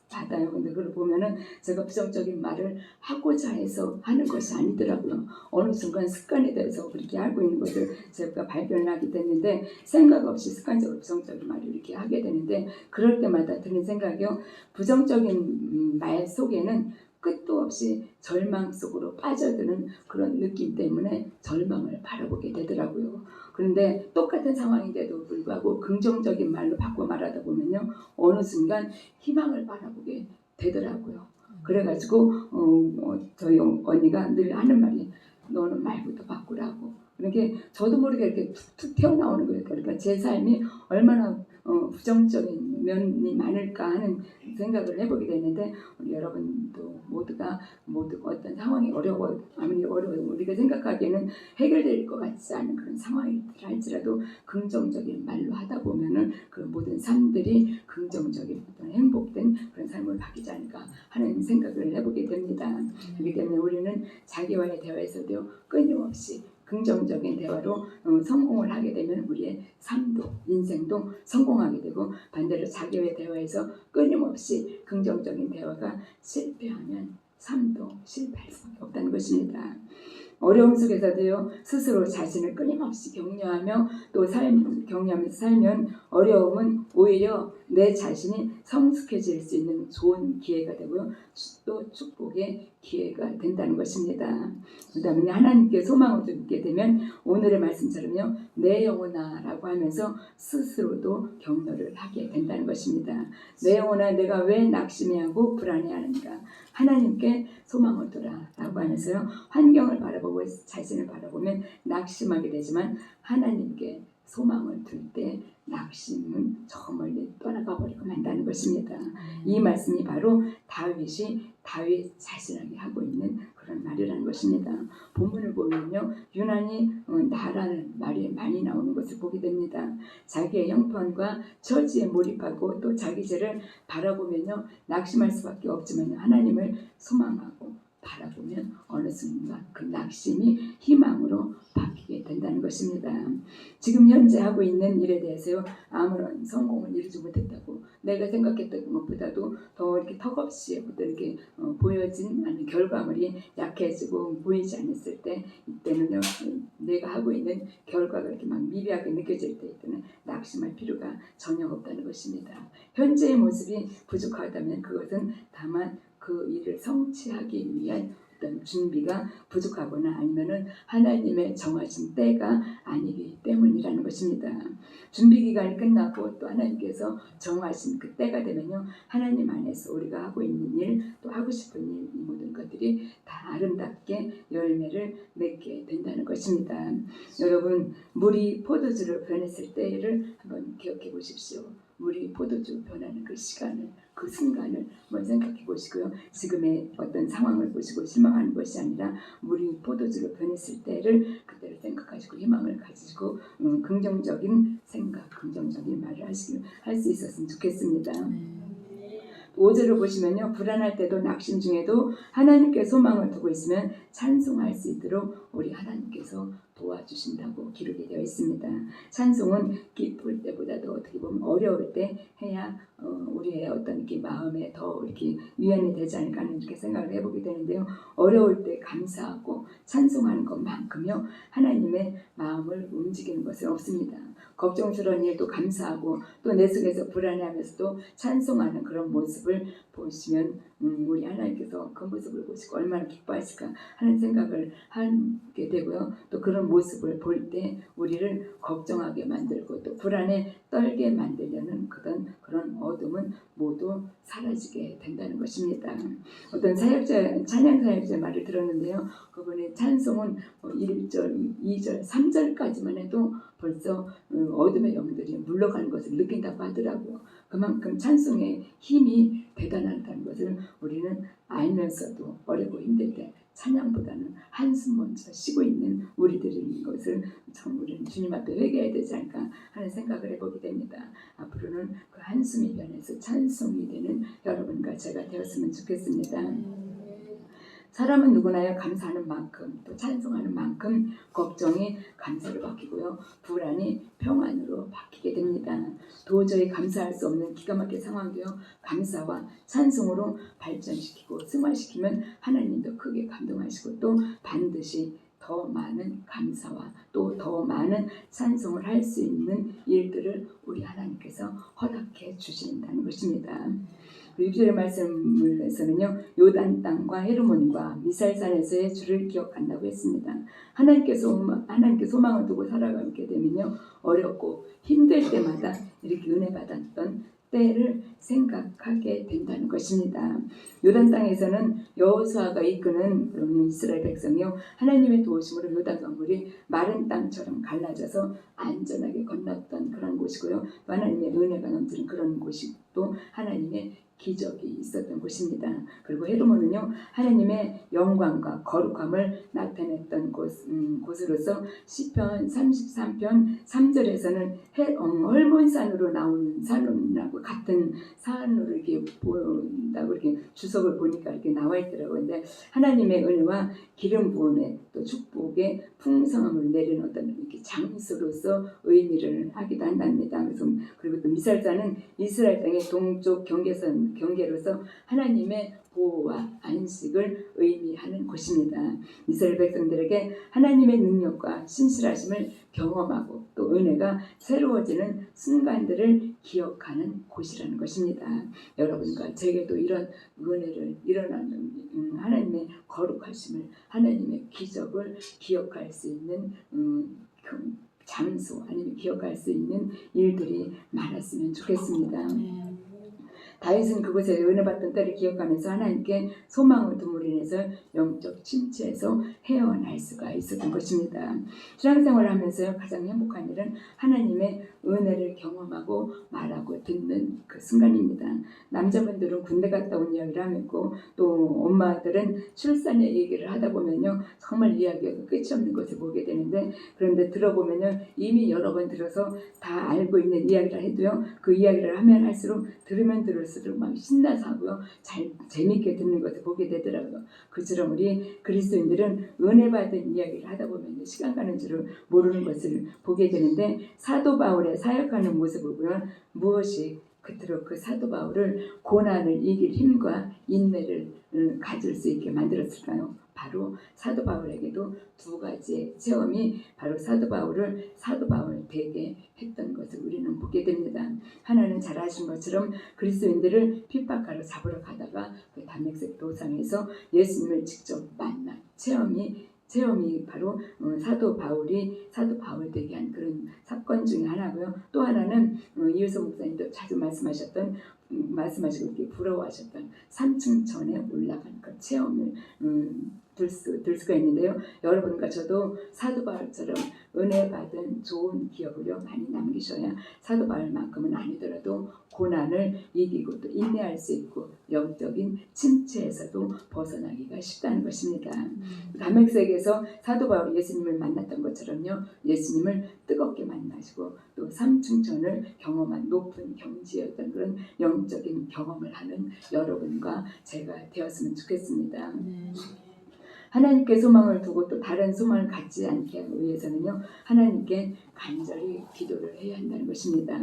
받아요. 근데 그걸 보면은 제가 부정적인 말을 하고자 해서 하는 것이 아니더라고요. 어느 순간 습관에 대해서 그렇게 알고 있는 것을 제가 발견을 하게 됐는데, 생각 없이 습관적으로 부정적인 말을 이렇게 하게 되는데, 그럴 때마다 드는 생각이요, 부정적인 말 속에는 끝도 없이 절망 속으로 빠져드는 그런 느낌 때문에 절망을 바라보게 되더라고요. 그런데 똑같은 상황인데도 불구하고 긍정적인 말로 바꿔 말하다 보면요, 어느 순간 희망을 바라보게 되더라고요. 그래가지고 저희 언니가 늘 하는 말이 너는 말부터 바꾸라고. 그렇게 저도 모르게 이렇게 툭툭 튀어나오는 거예요. 그러니까 제 삶이 얼마나 부정적인 면이 많을까 하는 생각을 해보게 되는데, 우리 여러분도 모두 어떤 상황이 아무리 어려워요. 우리가 생각하기에는 해결될 것 같지 않은 그런 상황이라 할지라도 긍정적인 말로 하다 보면은 그 모든 삶들이 긍정적인 어떤 행복된 그런 삶을 바뀌지 않을까 하는 생각을 해보게 됩니다. 그렇기 때문에 우리는 자기와의 대화에서도 끊임없이 긍정적인 대화로 성공을 하게 되면 우리의 삶도 인생도 성공하게 되고, 반대로 자기와의 대화에서 끊임없이 긍정적인 대화가 실패하면 삶도 실패할 수밖에 없다는 것입니다. 어려움 속에서도요, 스스로 자신을 끊임없이 격려하며 또 격려하면서 살면 어려움은 오히려 내 자신이 성숙해질 수 있는 좋은 기회가 되고요, 또 축복의 기회가 된다는 것입니다. 그 다음에 하나님께 소망을 두게 되면 오늘의 말씀처럼요, 내 영혼아 라고 하면서 스스로도 격려를 하게 된다는 것입니다. 내 영혼아, 내가 왜 낙심해하고 불안해하는가? 하나님께 소망을 두라 라고 하면서요, 환경을 바라보고 자신을 바라보면 낙심하게 되지만 하나님께 소망을 둘 때 낙심은 저 멀리 떠나가 버리고 만다는 것입니다. 이 말씀이 바로 다윗 자신에게 하고 있는 그런 말이라는 것입니다. 본문을 보면요, 유난히 나라는 말이 많이 나오는 것을 보게 됩니다. 자기의 형편과 처지에 몰입하고 또 자기 죄를 바라보면요, 낙심할 수밖에 없지만 하나님을 소망하고 바라보면 어느 순간 그 낙심이 희망으로 바뀌게 된다는 것입니다. 지금 현재 하고 있는 일에 대해서요, 아무런 성공을 이루지 못했다고 내가 생각했던 것보다도 더 이렇게 턱없이 어떤 이렇게 보여진 아니 결과물이 약해지고 보이지 않았을 때, 이때는요, 내가 하고 있는 결과가 이렇게 막 미비하게 느껴질 때는 낙심할 필요가 전혀 없다는 것입니다. 현재의 모습이 부족하다면 그것은 다만 그 일을 성취하기 위한 어떤 준비가 부족하거나 아니면은 하나님의 정하신 때가 아니기 때문이라는 것입니다. 준비 기간이 끝나고 또 하나님께서 정하신 그 때가 되면요, 하나님 안에서 우리가 하고 있는 일, 또 하고 싶은 일, 이 모든 것들이 다 아름답게 열매를 맺게 된다는 것입니다. 여러분, 물이 포도주로 변했을 때를 한번 기억해 보십시오. 물이 포도주 변하는 그 시간을, 그 순간을 한번 생각해 보시고요. 지금의 어떤 상황을 보시고 실망하는 것이 아니라 물이 포도주로 변했을 때를 그때를 생각하시고 희망을 가지시고 긍정적인 생각, 긍정적인 말을 할 수 있었으면 좋겠습니다. 5절을 보시면요, 불안할 때도 낙심 중에도 하나님께 소망을 두고 있으면 찬송할 수 있도록 우리 하나님께서 도와주신다고 기록이 되어 있습니다. 찬송은 기쁠 때보다도 어떻게 보면 어려울 때 해야 우리의 어떤 이렇게 마음에 더 이렇게 위안이 되지 않을까 하는 이렇게 생각을 해보게 되는데요. 어려울 때 감사하고 찬송하는 것만큼요, 하나님의 마음을 움직이는 것은 없습니다. 걱정스러운 일도 감사하고 또 내 속에서 불안해하면서도 찬송하는 그런 모습을 보시면 우리 하나님께서 그 모습을 보시고 얼마나 기뻐하실까 하는 생각을 하게 되고요. 또 그런 모습을 볼 때 우리를 걱정하게 만들고 또 불안에 떨게 만들려는 그런 어둠은 모두 사라지게 된다는 것입니다. 어떤 찬양 사역자 말을 들었는데요. 그분의 찬송은 1절, 2절, 3절까지만 해도 벌써 어둠의 영들이 물러가는 것을 느낀다고 하더라고요. 그만큼 찬송의 힘이 대단하다는 것을 우리는 알면서도 어렵고 힘들 때 찬양보다는 한숨 먼저 쉬고 있는 우리들인 것을 참 우리는 주님 앞에 회개해야 되지 않을까 하는 생각을 해보게 됩니다. 앞으로는 그 한숨이 변해서 찬송이 되는 여러분과 제가 되었으면 좋겠습니다. 사람은 누구나 감사하는 만큼 또 찬송하는 만큼 걱정이 감사로 바뀌고요, 불안이 평안으로 바뀌게 됩니다. 도저히 감사할 수 없는 기가 막힌 상황도요, 감사와 찬송으로 발전시키고 승화시키면 하나님도 크게 감동하시고 또 반드시 더 많은 감사와 또 더 많은 찬송을 할 수 있는 일들을 우리 하나님께서 허락해 주신다는 것입니다. 6절의 말씀에서는요, 요단 땅과 헤르몬과 미살산에서의 주를 기억한다고 했습니다. 하나님께 소망을 두고 살아가게 되면요, 어렵고 힘들 때마다 이렇게 은혜 받았던 때를 생각하게 된다는 것입니다. 요단 땅에서는 여호수아가 이끄는 이스라엘 백성이요, 하나님의 도우심으로 요단 강물이 마른 땅처럼 갈라져서 안전하게 건넜던 그런 곳이고요, 하나님의 은혜가 넘치는 그런 곳이 또 하나님의 기적이 있었던 곳입니다. 그리고 헤르몬은요, 하나님의 영광과 거룩함을 나타냈던 곳으로서 시편 33편 3절에서는 헐몬산으로 나오는 산이라고 같은 산으로 이렇게 보인다고 이렇게 주석을 보니까 이렇게 나와 있더라고요. 근데 하나님의 은혜와 기름 부음에 또 축복의 풍성함을 내리는 어떤 이렇게 장소로서 의미를 하기도 한답니다. 그리고 또 미살산은 이스라엘 땅의 동쪽 경계선 경계로서 하나님의 보호와 안식을 의미하는 곳입니다. 이스라엘 백성들에게 하나님의 능력과 신실하심을 경험하고 또 은혜가 새로워지는 순간들을 기억하는 곳이라는 것입니다. 여러분과 제게도 이런 은혜를 일어나는 하나님의 거룩하심을 하나님의 기적을 기억할 수 있는 장소 아니면 기억할 수 있는 일들이 많았으면 좋겠습니다. 다윗은 그곳에 은혜받던 때를 기억하면서 하나님께 소망을 둠으로 인해서 영적 침체에서 헤어날 수가 있었던 것입니다. 신앙생활을 하면서 가장 행복한 일은 하나님의 은혜를 경험하고 말하고 듣는 그 순간입니다. 남자분들은 군대 갔다 온 이야기를 하고 또 엄마들은 출산의 얘기를 하다 보면요 정말 이야기가 끝이 없는 것을 보게 되는데 그런데 들어보면요 이미 여러 번 들어서 다 알고 있는 이야기를 해도요 그 이야기를 하면 할수록 들으면 들을수록 막 신나서 하고요 잘 재밌게 듣는 것을 보게 되더라고요. 그처럼 우리 그리스도인들은 은혜 받은 이야기를 하다 보면 시간 가는 줄을 모르는 것을 보게 되는데 사도 바울의 사역하는 모습을 보면 무엇이 그토록 그 사도 바울을 고난을 이길 힘과 인내를 가질 수 있게 만들었을까요? 바로 사도 바울에게도 두 가지의 체험이 바로 사도 바울을 사도 바울 되게 했던 것을 우리는 보게 됩니다. 하나는 잘 아신 것처럼 그리스도인들을 핍박하러 잡으러 가다가 그 담메색 도상에서 예수님을 직접 만난 체험이 바로 사도 바울이 사도 바울 되게 한 그런 사건 중에 하나고요. 또 하나는 이효서 목사님도 자주 말씀하시고 이렇게 부러워하셨던 3층 전에 올라간 그 체험을 들 수가 있는데요. 여러분과 저도 사도 바울처럼 은혜 받은 좋은 기억을요 많이 남기셔야 사도 바울만큼은 아니더라도 고난을 이기고 또 인내할 수 있고 영적인 침체에서도 벗어나기가 쉽다는 것입니다. 담메색에서 사도 바울이 예수님을 만났던 것처럼요 예수님을 뜨겁게 만나시고 또 3층 전을 경험한 높은 경지였던 그런 영적인 경험을 하는 여러분과 제가 되었으면 좋겠습니다. 하나님께 소망을 두고 또 다른 소망을 갖지 않게 하기 위해서는요 하나님께 간절히 기도를 해야 한다는 것입니다.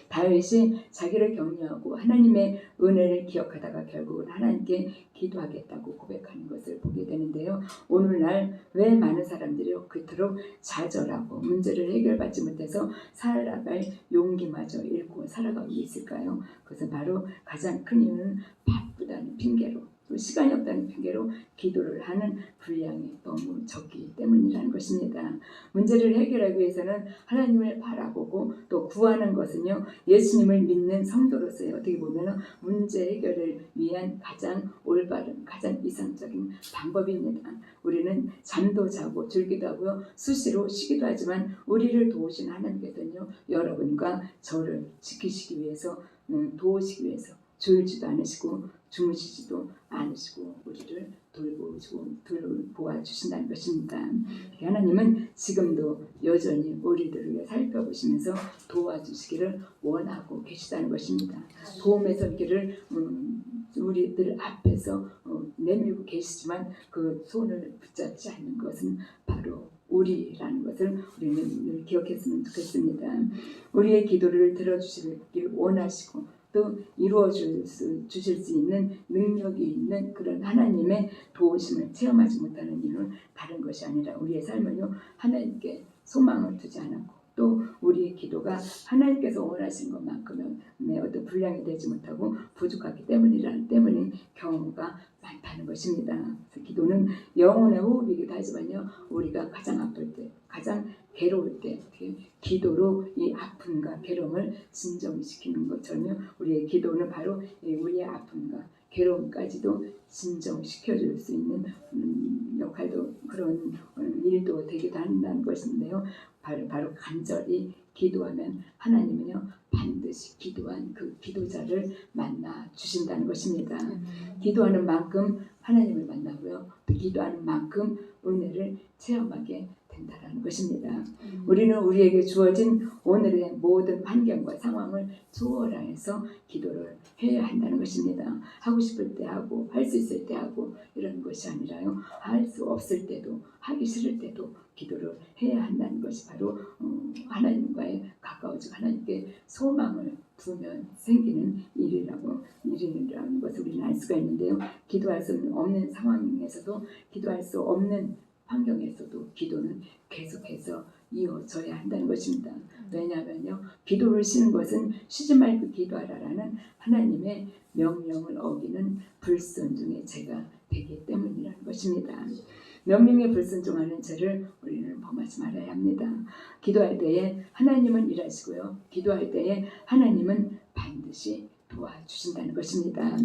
다윗이 자기를 격려하고 하나님의 은혜를 기억하다가 결국은 하나님께 기도하겠다고 고백하는 것을 보게 되는데요. 오늘날 왜 많은 사람들이 그토록 좌절하고 문제를 해결받지 못해서 살아갈 용기마저 잃고 살아가고 있을까요? 그것은 바로 가장 큰 이유는 바쁘다는 핑계로 또 시간이 없다는 핑계로 기도를 하는 분량이 너무 적기 때문이라는 것입니다. 문제를 해결하기 위해서는 하나님을 바라보고 또 구하는 것은요 예수님을 믿는 성도로서의 어떻게 보면 문제 해결을 위한 가장 올바른 가장 이상적인 방법입니다. 우리는 잠도 자고 졸기도 하고요 수시로 쉬기도 하지만 우리를 도우신 하나님께서는요 여러분과 저를 지키시기 위해서 도우시기 위해서 졸지도 않으시고 주무시지도 않으시고 우리를 돌보아주신다는 것입니다. 하나님은 지금도 여전히 우리들을 위해 살펴보시면서 도와주시기를 원하고 계시다는 것입니다. 도움의 손길을 우리들 앞에서 내밀고 계시지만 그 손을 붙잡지 않는 것은 바로 우리라는 것을 우리는 늘 기억했으면 좋겠습니다. 우리의 기도를 들어주시길 원하시고 또 이루어 주실 수 있는 능력이 있는 그런 하나님의 도우심을 체험하지 못하는 이유는 다른 것이 아니라 우리의 삶은요 하나님께 소망을 두지 않았고 또 우리의 기도가 하나님께서 원하시는 것만큼의 어떤 분량이 되지 못하고 부족하기 때문인 경우가 많다는 것입니다. 그래서 기도는 영혼의 호흡이기도 하지만요 우리가 가장 아플 때 가장 괴로울 때 기도로 이 아픔과 괴로움을 진정시키는 것처럼요 우리의 기도는 바로 우리의 아픔과 괴로움까지도 진정시켜줄 수 있는 역할도 그런 일도 되기도 한다는 것인데요. 바로 간절히 기도하면 하나님은요 반드시 기도한 그 기도자를 만나 주신다는 것입니다. 기도하는 만큼 하나님을 만나고요 또 기도하는 만큼 은혜를 체험하게 된다는 것입니다. 우리는 우리에게 주어진 오늘의 모든 환경과 상황을 초월해서 기도를 해야 한다는 것입니다. 하고 싶을 때 하고 할 수 있을 때 하고 이런 것이 아니라요. 할 수 없을 때도 하기 싫을 때도 기도를 해야 한다는 것이 바로 하나님과의 가까운 가까워지고 하나님께 소망을 두면 생기는 일이라는 것을 우리는 알 수가 있는데요. 기도할 수 없는 상황에서도 기도할 수 없는 환경에서도 기도는 계속해서 이어져야 한다는 것입니다. 왜냐하면요, 기도를 쉬는 것은 쉬지 말고 기도하라라는 하나님의 명령을 어기는 불순종의 죄가 되기 때문이라는 것입니다. 명령에 불순종하는 죄를 우리는 범하지 말아야 합니다. 기도할 때에 하나님은 일하시고요, 기도할 때에 하나님은 반드시 도와주신다는 것입니다.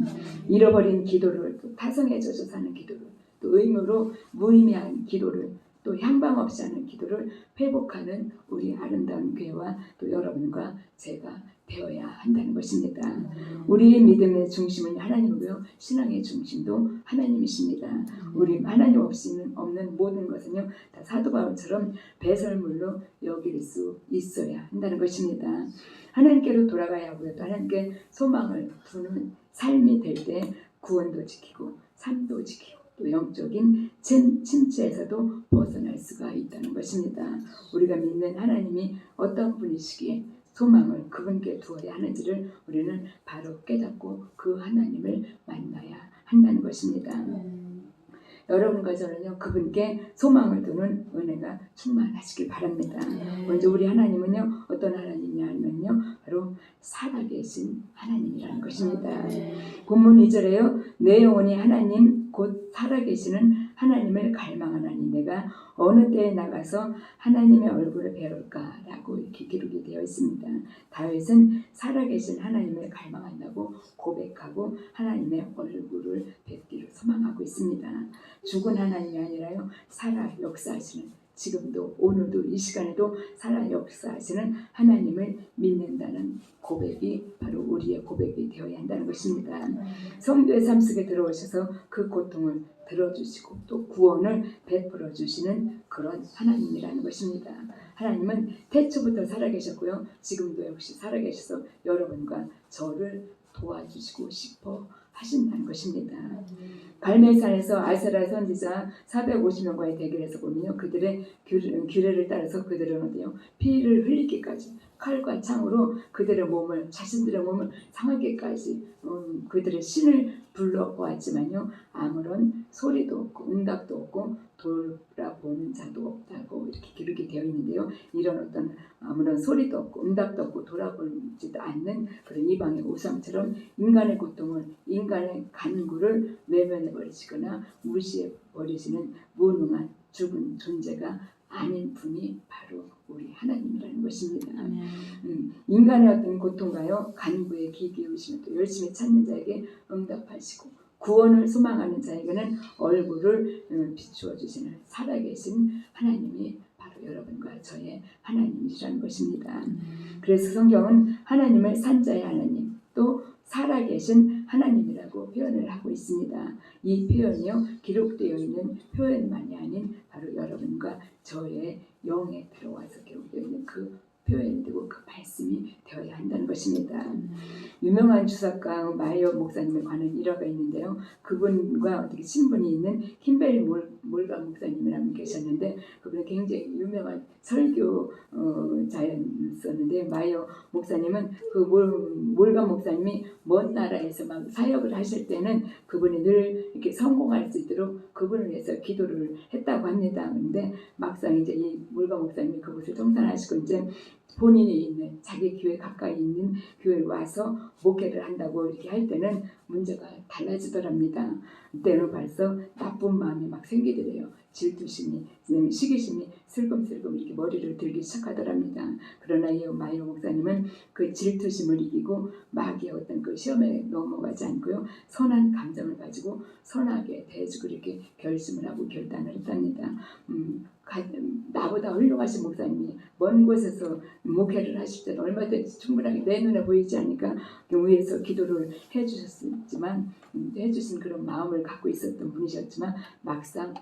잃어버린 기도를, 또 타성에 젖어 사는 기도를, 또 의무로 무의미한 기도를, 또 향방 없이 하는 기도를 회복하는 우리 아름다운 교회와 또 여러분과 제가 되어야 한다는 것입니다. 우리의 믿음의 중심은 하나님이고요, 신앙의 중심도 하나님이십니다. 우리 하나님 없이는 없는 모든 것은요, 다 사도 바울처럼 배설물로 여길 수 있어야 한다는 것입니다. 하나님께로 돌아가야 하고요, 또 하나님께 소망을 두는 삶이 될 때 구원도 지키고 삶도 지키고 또 영적인 침체에서도 벗어날 수가 있다는 것입니다. 우리가 믿는 하나님이 어떤 분이시기에 소망을 그분께 두어야 하는지를 우리는 바로 깨닫고 그 하나님을 만나야 한다는 것입니다. 여러분과 저는요, 그분께 소망을 두는 은혜가 충만하시길 바랍니다. 먼저 우리 하나님은요, 어떤 하나님이냐면요, 바로 살아계신 하나님이라는 것입니다. 본문 2절에요, 내 영혼이 하나님 곧 살아계시는 하나님을 갈망하나니 내가 어느 때에 나가서 하나님의 얼굴을 배울까라고 이렇게 기록이 되어 있습니다. 다윗은 살아계신 하나님을 갈망한다고 고백하고 하나님의 얼굴을 뵙기를 소망하고 있습니다. 죽은 하나님이 아니라요, 살아 역사하시는, 지금도 오늘도 이 시간에도 살아 역사하시는 하나님을 믿는다는 고백이 바로 우리의 고백이 되어야 한다는 것입니다. 성도의 삶 속에 들어오셔서 그 고통을 들어주시고 또 구원을 베풀어 주시는 그런 하나님이라는 것입니다. 하나님은 태초부터 살아계셨고요, 지금도 역시 살아계셔서 여러분과 저를 도와주시고 싶어 하신다는 것입니다. 갈멜산에서 아세라 선지자 450명과의 대결에서 보면요, 그들의 규례를 따라서 그들은 어때요? 피를 흘리기까지 칼과 창으로 그들의 몸을, 자신들의 몸을 상하게까지 그들의 신을 불러보았지만요, 아무런 소리도 없고 응답도 없고 돌아보는 자도 없다고 이렇게 기록이 되어 있는데요, 이런 어떤 아무런 소리도 없고 응답도 없고 돌아보지도 않는 그런 이방의 우상처럼 인간의 고통을, 인간의 간구를 외면해버리시거나 무시해버리시는 무능한 죽은 존재가 아닌 분이 바로 우리 하나님이라는 것입니다. 인간의 어떤 고통과요, 간구에 귀 기울이시면 또 열심히 찾는 자에게 응답하시고 구원을 소망하는 자에게는 얼굴을 비추어 주시는 살아계신 하나님이 바로 여러분과 저의 하나님이시라는 것입니다. 그래서 성경은 하나님을 산자의 하나님, 또 살아계신 하나님이라고 표현을 하고 있습니다. 이 표현이요, 기록되어 있는 표현만이 아닌 바로 여러분과 저의 영에 들어와서 기록되어 있는 그 표현이 되고 그 말씀이 되어야 한다는 것입니다. 유명한 주석가 마이어 목사님에 관한 일화가 있는데요, 그분과 어떻게 친분이 있는 킴벨 몰가 목사님이라는 분 계셨는데, 그분은 굉장히 유명한 설교자였었는데, 마이어 목사님은 그 몰가 목사님이 먼 나라에서 막 사역을 하실 때는 그분이 늘 이렇게 성공할 수 있도록 그분을 위해서 기도를 했다고 합니다. 그런데 막상 이제 이 몰가 목사님이 그곳을 청산하시고 이제 본인이 있는 자기 교회 가까이 있는 교회에 와서 목회를 한다고 이렇게 할 때는 문제가 달라지더랍니다. 그때는 벌써 나쁜 마음이 막 생기더래요. 질투심이, 시기심이 슬금슬금 이렇게 머리를 들기 시작하더랍니다. 그러나 이 마이어 목사님은 그 질투심을 이기고 마귀의 어떤 그 시험에 넘어가지 않고요, 선한 감정을 가지고 선하게 대해주고 이렇게 결심을 하고 결단을 했답니다. 나보다 훌륭하신 목사님이 먼 곳에서 목회를 하실 때는 얼마든지 충분하게 내 눈에 보이지 않으니까 위에서 기도를 해주셨지만, 해주신 그런 마음을 갖고 있었던 분이셨지만 막상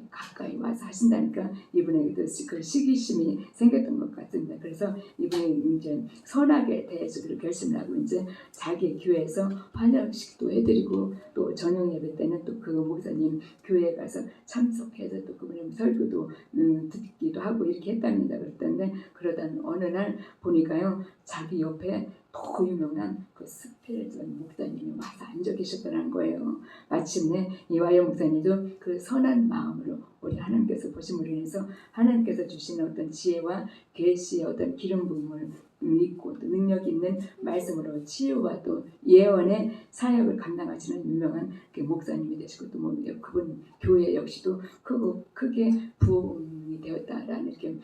가까이 와서 하신다니까 이분에게도 그 시기심이 생겼던 것 같아요. 같습니다. 그래서 이분이 이제 선하게 대해주기로 결심을 하고 이제 자기 교회에서 환영식도 해드리고 또 저녁 예배 때는 또 그 목사님 교회에 가서 참석해서 또 그분의 설교도 듣기도 하고 이렇게 했답니다. 그랬던데 그러다 어느 날 보니까요 자기 옆에 더 유명한 그 스필전 목사님이 와서 앉아 계셨다는 거예요. 마침내 이화영 목사님도 그 선한 마음으로 우리 하나님께서 보심으로 인해서 하나님께서 주시는 어떤 지혜와 계시의 어떤 기름 부음을 믿고 또 능력 있는 말씀으로 치유와 또 예언의 사역을 감당하시는 유명한 그 목사님이 되시고 또 그분 교회 역시도 크게 부흥이 되었다라는 이렇게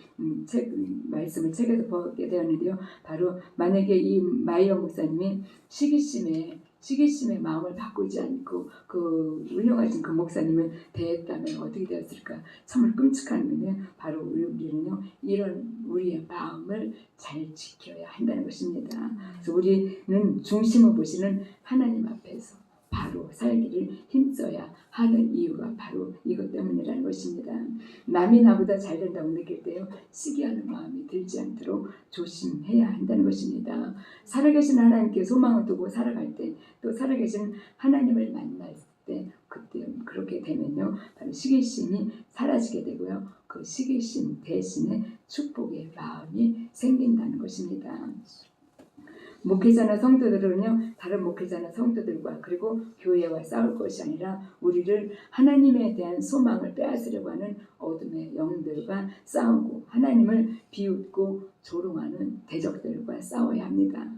말씀을 책에서 보게 되었는데요. 바로 만약에 이 마이어 목사님이 시기심의 마음을 바꾸지 않고 그 훌륭하신 그 목사님을 대했다면 어떻게 되었을까? 정말 끔찍한 일인데 바로 우리는요 이런 우리의 마음을 잘 지켜야 한다는 것입니다. 그래서 우리는 중심을 보시는 하나님 앞에서 바로 살기를 힘써야 하는 이유가 바로 이것 때문이라는 것입니다. 남이 나보다 잘 된다고 느낄 때요 시기하는 마음이 들지 않도록 조심해야 한다는 것입니다. 살아계신 하나님께 소망을 두고 살아갈 때 또 살아계신 하나님을 만날 때 그때 그렇게 되면요 바로 시기심이 사라지게 되고요 그 시기심 대신에 축복의 마음이 생긴다는 것입니다. 목회자나 성도들은요 다른 목회자나 성도들과 그리고 교회와 싸울 것이 아니라 우리를 하나님에 대한 소망을 빼앗으려고 하는 어둠의 영들과 싸우고 하나님을 비웃고 조롱하는 대적들과 싸워야 합니다.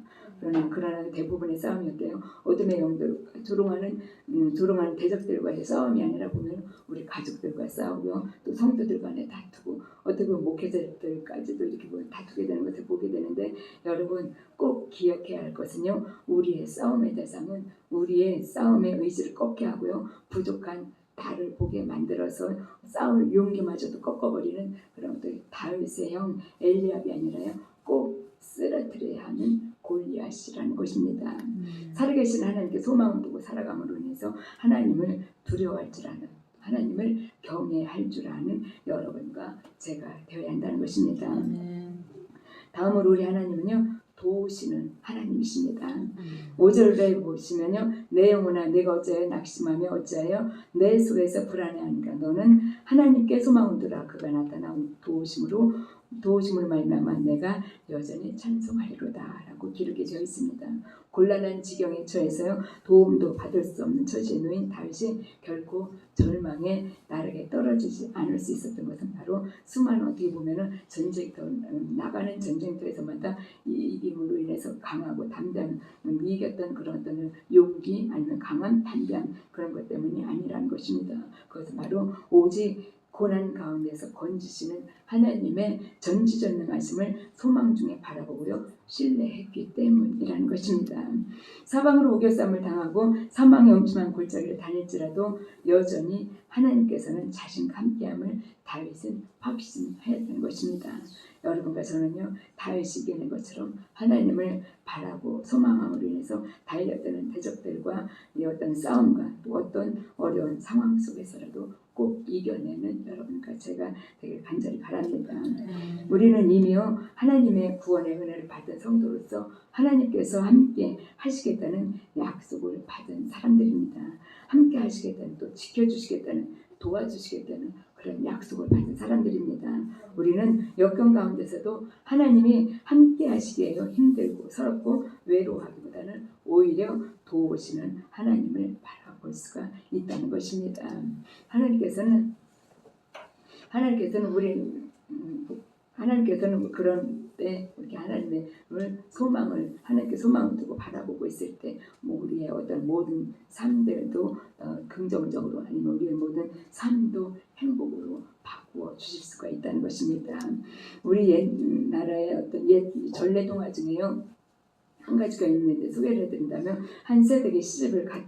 그러나 대부분의 싸움이 어때요? 어둠의 영들 조롱하는 대적들과의 싸움이 아니라 보면 우리 가족들과 싸우고요 또 성도들 간에 다투고 어떻게 보면 목회자들까지도 이렇게 다투게 되는 것을 보게 되는데 여러분 꼭 기억해야 할 것은요 우리의 싸움의 대상은 우리의 싸움의 의지를 꺾게 하고요 부족한 나를 보게 만들어서 싸울 용기마저도 꺾어버리는 그런 또 다윗의 형 엘리압이 아니라요 꼭 쓰러뜨려야 하는 골리앗이라는 것입니다. 살아계신 하나님께 소망을 두고 살아감으로 인해서 하나님을 두려워할 줄 아는 하나님을 경외할 줄 아는 여러분과 제가 되어야 한다는 것입니다. 다음으로 우리 하나님은요 도우시는 하나님이십니다. 5절에 보시면요 내 영혼아 내가 어찌하여 낙심하며 어찌하여 내 속에서 불안해하는가 너는 하나님께 소망을 두라 그가 나타나 도우심으로 말미암아 내가 여전히 찬송하리로다 라고 기록이 되어 있습니다. 곤란한 지경에 처해서요 도움도 받을 수 없는 처지에 놓인 다윗이 결코 절망에 나르게 떨어지지 않을 수 있었던 것은 바로 수많은 어떻게 보면은 나가는 전쟁터에서마다 이김으로 인해서 강하고 담대한 이겼던 그런 어떤 용기 아니면 강한 담대한 그런 것 때문이 아니라는 것입니다. 그것은 바로 오직 고난 가운데서 건지시는 하나님의 전지전능하심을 소망 중에 바라보고요 신뢰했기 때문이라는 것입니다. 사방으로 우겨쌈을 당하고 사망의 엄침한 골짜기를 다닐지라도 여전히 하나님께서는 자신과 함께함을 다윗은 확신했던 것입니다. 여러분과 저는요 다윗이 이겨낸 것처럼 하나님을 바라고 소망함으로 인해서 달렸던 대적들과 이 어떤 싸움과 또 어떤 어려운 상황 속에서라도 꼭 이겨내는 여러분과 제가 되게 간절히 바랍니다. 우리는 이미요 하나님의 구원의 은혜를 받은 성도로서 하나님께서 함께 하시겠다는 약속을 받은 사람들입니다. 함께 하시겠다는 또 지켜주시겠다는 도와주시겠다는 그런 약속을 받은 사람들입니다. 우리는 역경 가운데서도 하나님이 함께 하시기에요 힘들고 서럽고 외로워하기보다는 오히려 도우시는 하나님을 바라볼 수가 있다는 것입니다. 하나님께서는 그런 때 이렇게 하나님께 소망을 두고 바라보고 있을 때 우리의 어떤 모든 삶들도 긍정적으로 아니면 우리의 모든 삶도 행복으로 바꾸어 주실 수가 있다는 것입니다. 우리 옛나라의 어떤 옛 전래동화 중에요 한 가지가 있는데 소개를 해드린다면 한 세대기 시집을 간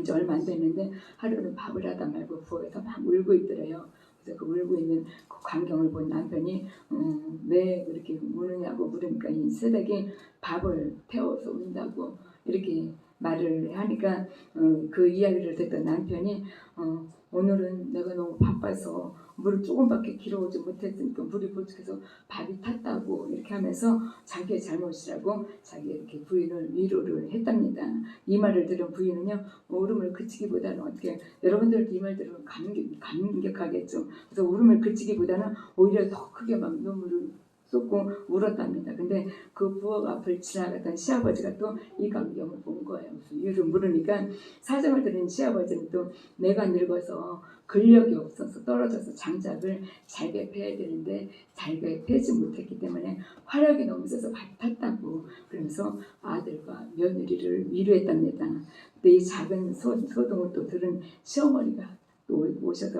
지 얼마 안 됐는데 하루는 밥을 하다 말고 부엌에서 막 울고 있더래요. 그래서 그 울고 있는 그 광경을 본 남편이 왜 그렇게 우느냐고 물으니까 이 새댁이 밥을 태워서 운다고 이렇게 말을 하니까 그 이야기를 듣던 남편이 오늘은 내가 너무 바빠서 물을 조금밖에 길어오지 못했으니까 물이 부족해서 밥이 탔다고 이렇게 하면서 자기의 잘못이라고 자기 이렇게 부인을 위로를 했답니다. 이 말을 들은 부인은요 울음을 그치기보다는 어떻게 여러분들도 이 말 들으면 감격하겠죠. 그래서 울음을 그치기보다는 오히려 더 크게 막 눈물을 쏟고 울었답니다. 근데 그 부엌 앞을 지나가던 시아버지가 또 이 광경을 본 거예요. 그래서 이유를 물으니까 사정을 들은 시아버지는 또 내가 늙어서 근력이 없어서 떨어져서 장작을 잘게 패야 되는데 잘게 패지 못했기 때문에 화력이 너무 세서 발 탔다고 그러면서 아들과 며느리를 위로했답니다. 근데 이 작은 소동을 또 들은 시어머니가 또 오셔서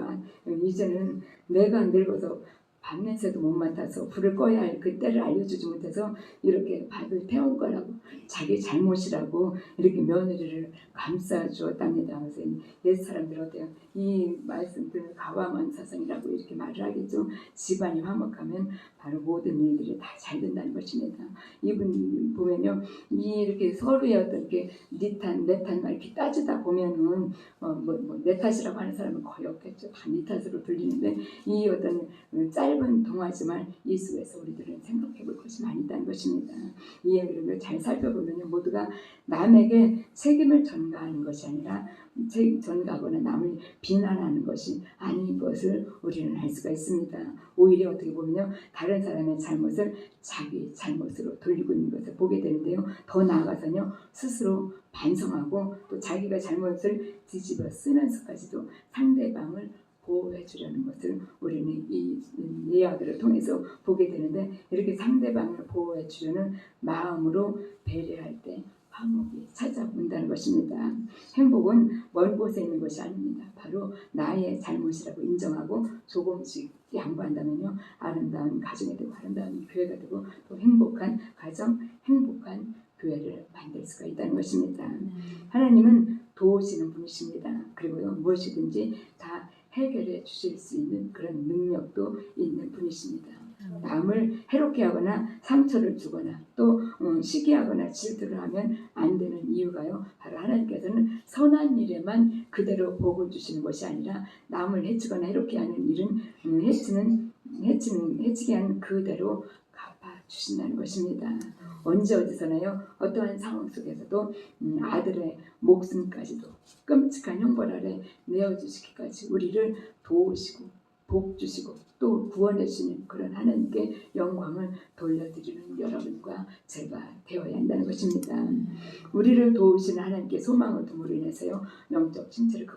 이제는 내가 늙어서 밥 냄새도 못 맡아서 불을 꺼야 할 그 때를 알려주지 못해서 이렇게 밥을 태운 거라고 자기 잘못이라고 이렇게 며느리를 감싸주었답니다. 그래서 옛 사람들 어때요? 이 말씀들을 가와만사상이라고 이렇게 말을 하겠죠. 집안이 화목하면 바로 모든 일들이 다 잘 된다는 것입니다. 이분 보면요, 이렇게 서로의 어떤 게 니탄, 내탄 이렇게 따지다 보면은 내 탓이라고 하는 사람은 거의 없겠죠. 다 니 탓으로 들리는데 이 어떤 짧은 동화지만 이 속에서 우리들은 생각해 볼 것이 많이 있다는 것입니다. 이 얘기를 잘 살펴보면 모두가 남에게 책임을 전가하는 것이 아니라 전가하거나 남을 비난하는 것이 아닌 것을 우리는 알 수가 있습니다. 오히려 어떻게 보면요, 다른 사람의 잘못을 자기 잘못으로 돌리고 있는 것을 보게 되는데요. 더 나아가서요, 스스로 반성하고 또 자기가 잘못을 뒤집어 쓰면서까지도 상대방을 보호해 주려는 것을 우리는 이 이야기를 통해서 보게 되는데, 이렇게 상대방을 보호해 주려는 마음으로 배려할 때 화목이 찾아온다는 것입니다. 행복은 먼 곳에 있는 것이 아닙니다. 바로 나의 잘못이라고 인정하고 조금씩 양보한다면요, 아름다운 가정이 되고 아름다운 교회가 되고 또 행복한 가정, 행복한 교회를 만들 수가 있다는 것입니다. 하나님은 도우시는 분이십니다. 그리고요, 무엇이든지 다 해결해 주실 수 있는 그런 능력도 있는 분이십니다. 남을 해롭게 하거나 상처를 주거나 또 시기하거나 질투를 하면 안 되는 이유가요, 바로 하나님께서는 선한 일에만 그대로 복을 주시는 것이 아니라 남을 해치거나 해롭게 하는 일은 해치게 한 그대로 갚아주신다는 것입니다. 언제 어디서나요, 어떠한 상황 속에서도 아들의 목숨까지도 끔찍한 형벌 아래 내어주시기까지 우리를 도우시고 복 주시고 또 구원해 주시는 그런 하나님께 영광을 돌려드리는 여러분과 제가 되어야 한다는 것입니다. 우리를 도우시는 하나님께 소망을 둠으로 인해서요, 영적 침체를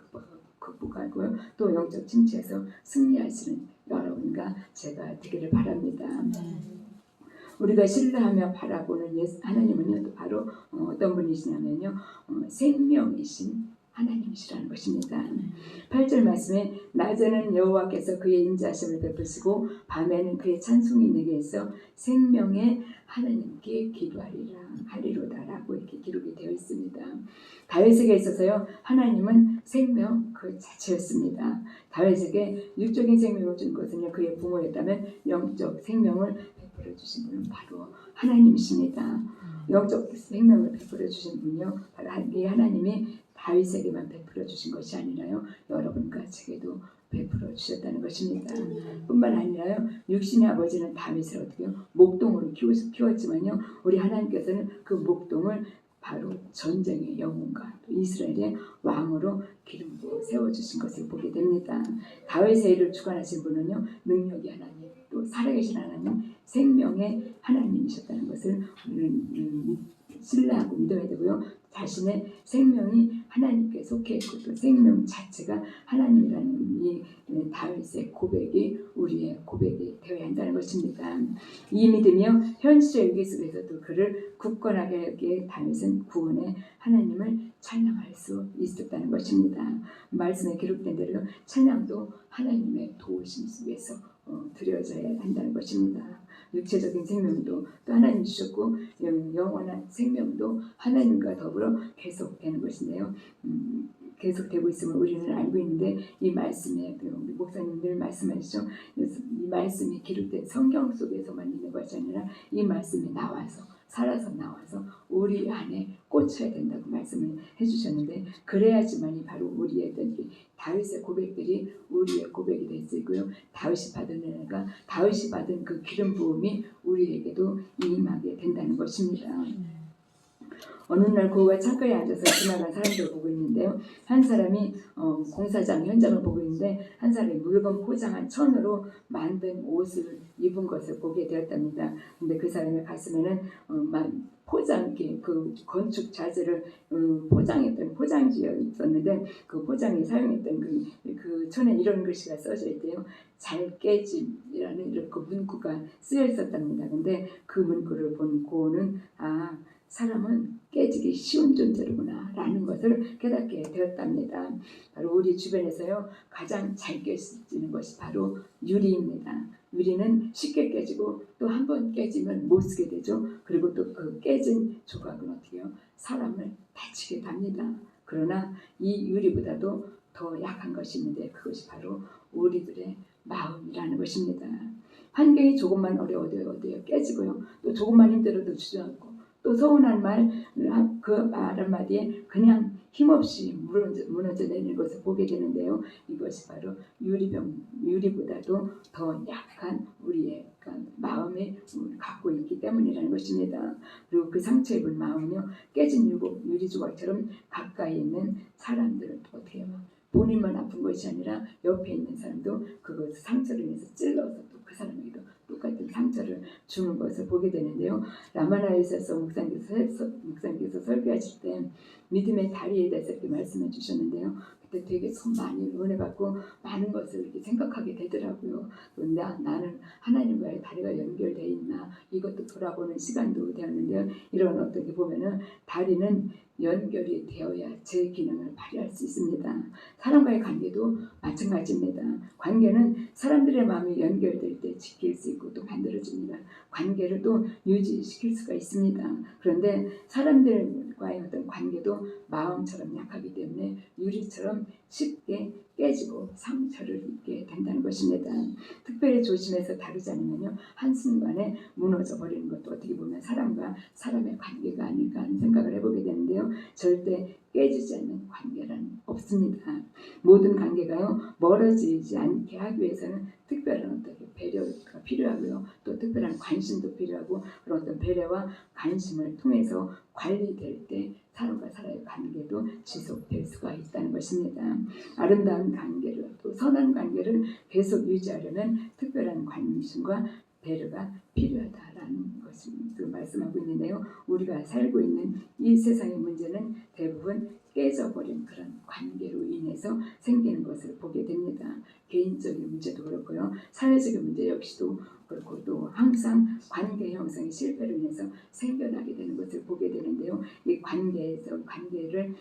극복하고요, 또 영적 침체에서 승리하시는 여러분과 제가 되기를 바랍니다. 우리가 신뢰하며 바라보는 하나님은요, 바로 어떤 분이시냐면요, 생명이신 하나님이시라는 것입니다. 8절 말씀에 낮에는 여호와께서 그의 인자하심을 베푸시고 밤에는 그의 찬송이 내게 있어 생명의 하나님께 기도하리로다라고 이렇게 기록이 되어 있습니다. 다윗에게 있어서요, 하나님은 생명 그 자체였습니다. 다윗에게 육적인 생명을 준 것은요, 그의 부모였다면 영적 생명을 베풀어 주신 분은 바로 하나님이십니다. 영적 생명을 베풀어 주신 분이요, 바로 이 하나님이 다윗에게만 베풀어 주신 것이 아니라요, 여러분과 제게도 베풀어 주셨다는 것입니다. 뿐만 아니라요, 육신의 아버지는 다윗을 어떻게 목동으로 키웠지만요, 우리 하나님께서는 그 목동을 바로 전쟁의 영웅과 또 이스라엘의 왕으로 기름 부어 세워주신 것을 보게 됩니다. 다윗의 일을 주관하신 분은요, 능력이 하나님, 또 살아계신 하나님, 생명의 하나님이셨다는 것을 우리는 신뢰하고 믿어야 되고요, 자신의 생명이 하나님께 속해 있고 또 생명 자체가 하나님이라는 이 다윗의 고백이 우리의 고백이 되어야 한다는 것입니다. 이 믿음이요, 현실의 위기 속에서도 그를 굳건하게 하기에 다윗은 구원의 하나님을 찬양할 수 있었다는 것입니다. 말씀에 기록된 대로 찬양도 하나님의 도우심 속에서 드려져야 한다는 것입니다. 육체적인 생명도 또 하나님 주셨고 영원한 생명도 하나님과 더불어 계속되는 것인데요. 계속되고 있음을 우리는 알고 있는데, 이 말씀에 우리 목사님 늘 말씀하시죠. 이 말씀이 기록된 성경 속에서만 있는 것이 아니라 이 말씀이 나와서 살아서 나와서 우리 안에 꽂혀야 된다고 말씀을 해주셨는데 그래야지만이 바로 우리의 다윗의 고백들이 우리의 고백이 될 수 있고요. 다윗이 받은 은혜가 다윗이 받은 그 기름 부음이 우리에게도 임하게 된다는 것입니다. 어느 날 고우가 창가에 앉아서 지나간 사람들을 보고 있는데요. 한 사람이 공사장 현장을 보고 있는데 한 사람이 물건 포장한 천으로 만든 옷을 입은 것을 보게 되었답니다. 근데 그 사람의 가슴에는 포장 그 건축 자재를 포장했던 포장지에 있었는데 그 포장에 사용했던 그 천에 이런 글씨가 써져 있대요. 잘 깨짐이라는 이렇게 문구가 쓰여 있었답니다. 근데 그 문구를 본 고우는 사람은 깨지기 쉬운 존재로구나 라는 것을 깨닫게 되었답니다. 바로 우리 주변에서요 가장 잘 깨지는 것이 바로 유리입니다. 유리는 쉽게 깨지고 또 한 번 깨지면 못 쓰게 되죠. 그리고 또 그 깨진 조각은 어떻게 해요? 사람을 다치게 합니다. 그러나 이 유리보다도 더 약한 것이 있는데 그것이 바로 우리들의 마음이라는 것입니다. 환경이 조금만 어려워도 깨지고요. 또 조금만 힘들어도 주저앉고 또 서운한 말, 그 말 한마디에 그냥 힘없이 무너져 내리는 것을 보게 되는데요. 이것이 바로 유리보다도 더 약한 우리의 마음을 갖고 있기 때문이라는 것입니다. 그리고 그 상처 입은 마음은요, 깨진 유리 조각처럼 가까이 있는 사람들을 어떻게 해요? 본인만 아픈 것이 아니라 옆에 있는 사람도 그것 상처를 인해서 찔러서 또 그 사람에게도 똑같은 상처를 주는 것을 보게 되는데요. 라마나에서 목사님께서 설교하실 때 믿음의 다리에 대해서 이렇게 말씀해 주셨는데요. 그때 되게 많이 은혜 받고 많은 것을 이렇게 생각하게 되더라고요. 또 나는 하나님과의 다리가 연결되어 있나 이것도 돌아보는 시간도 되었는데요. 이런 어떻게 보면은 다리는 연결이 되어야 제 기능을 발휘할 수 있습니다. 사람과의 관계도 마찬가지입니다. 관계는 사람들의 마음이 연결될 때 지킬 수 있고 또 만들어집니다. 관계를 또 유지시킬 수가 있습니다. 그런데 사람들과의 어떤 관계도 마음처럼 약하기 때문에 유리처럼 쉽게 깨지고 상처를 입게 된다는 것입니다. 특별히 조심해서 다루지 않으면요 한순간에 무너져 버리는 것도 어떻게 보면 사람과 사람의 관계가 아닐까 하는 생각을 해보게 되는데요. 절대 깨지지 않는 관계란 없습니다. 모든 관계가요 멀어지지 않게 하기 위해서는 특별한 어떤 배려가 필요하고요. 또 특별한 관심도 필요하고 그런 어떤 배려와 관심을 통해서 관리될 때 사람과 사람의 관계도 지속될 수가 있다는 것입니다. 아름다운 관계를 또 선한 관계를 계속 유지하려면 특별한 관심과 배려가 필요하다라는 것을 말씀하고 있는데요. 우리가 살고 있는 이 세상의 문제는 대부분 깨져버린 그런 관계로 인해서 생기는 것을 보게 됩니다. 개인적인 문제도 그렇고요. 사회적인 문제 역시도 그렇고 또 항상 관계 형성의 실패로 인해서 생겨나게 되는 것을 보게 되는데요. 이 관계를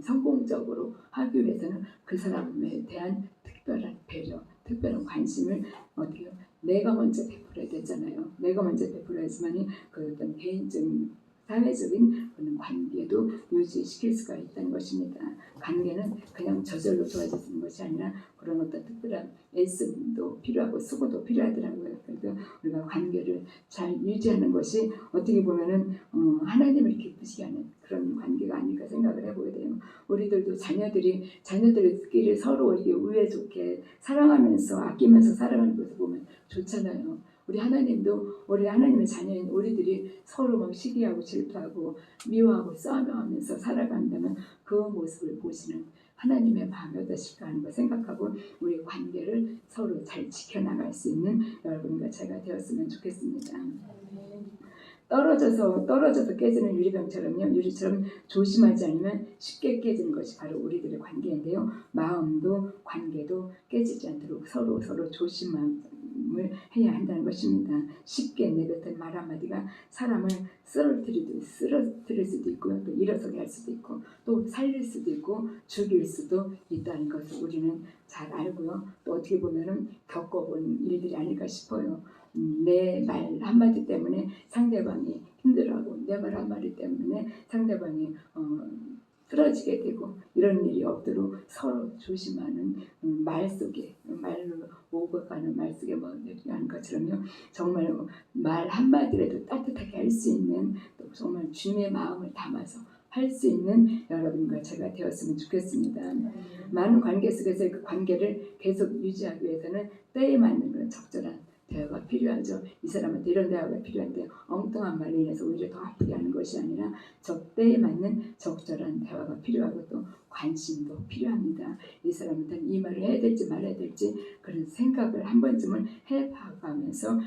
성공적으로 하기 위해서는 그 사람에 대한 특별한 배려, 특별한 관심을 어떻게 내가 먼저 베풀어야 되잖아요. 내가 먼저 베풀어야지만이 그 어떤 개인적인 사회적인 그런 관계도 유지시킬 수가 있다는 것입니다. 관계는 그냥 저절로 좋아지는 것이 아니라 그런 어떤 특별한 애씀도 필요하고 수고도 필요하더라고요. 그래서 우리가 관계를 잘 유지하는 것이 어떻게 보면은 하나님을 기쁘시게 하는 그런 관계가 아닐까 생각을 해보게 돼요. 우리들도 자녀들끼리 서로 이렇게 우애 좋게 사랑하면서 아끼면서 살아가는 것을 보면 좋잖아요. 우리 하나님도 우리 하나님의 자녀인 우리들이 서로 막 시기하고 질투하고 미워하고 싸움하면서 살아간다면 그 모습을 보시는 하나님의 마음이 어떠실까 하는 걸 생각하고 우리 관계를 서로 잘 지켜나갈 수 있는 여러분과 제가 되었으면 좋겠습니다. 떨어져서 깨지는 유리처럼 조심하지 않으면 쉽게 깨지는 것이 바로 우리들의 관계인데요. 마음도 관계도 깨지지 않도록 서로 조심함을 해야 한다는 것입니다. 쉽게 내뱉은 말 한마디가 사람을 쓰러뜨릴 수도 있고요. 또 일어서게 할 수도 있고 또 살릴 수도 있고 죽일 수도 있다는 것을 우리는 잘 알고요. 또 어떻게 보면은 겪어본 일들이 아닐까 싶어요. 내 말 한마디 때문에 상대방이 힘들어하고 내 말 한마디 때문에 상대방이 쓰러지게 되고 이런 일이 없도록 서로 조심하는 말 속에 말로 오고 가는 말 속에 하는 것처럼요. 정말 말 한마디라도 따뜻하게 할 수 있는 또 정말 주님의 마음을 담아서 할 수 있는 여러분과 제가 되었으면 좋겠습니다. 많은 관계 속에서 그 관계를 계속 유지하기 위해서는 때에 맞는 그런 적절한 대화가 필요하죠. 이 사람한테 이런 대화가 필요한데 엉뚱한 말로 인해서 오히려 더 아프게 하는 것이 아니라 때에 맞는 적절한 대화가 필요하고 또 관심도 필요합니다. 이 사람한테는 이 말을 해야 될지 말아야 될지 그런 생각을 한 번쯤은 해봐가면서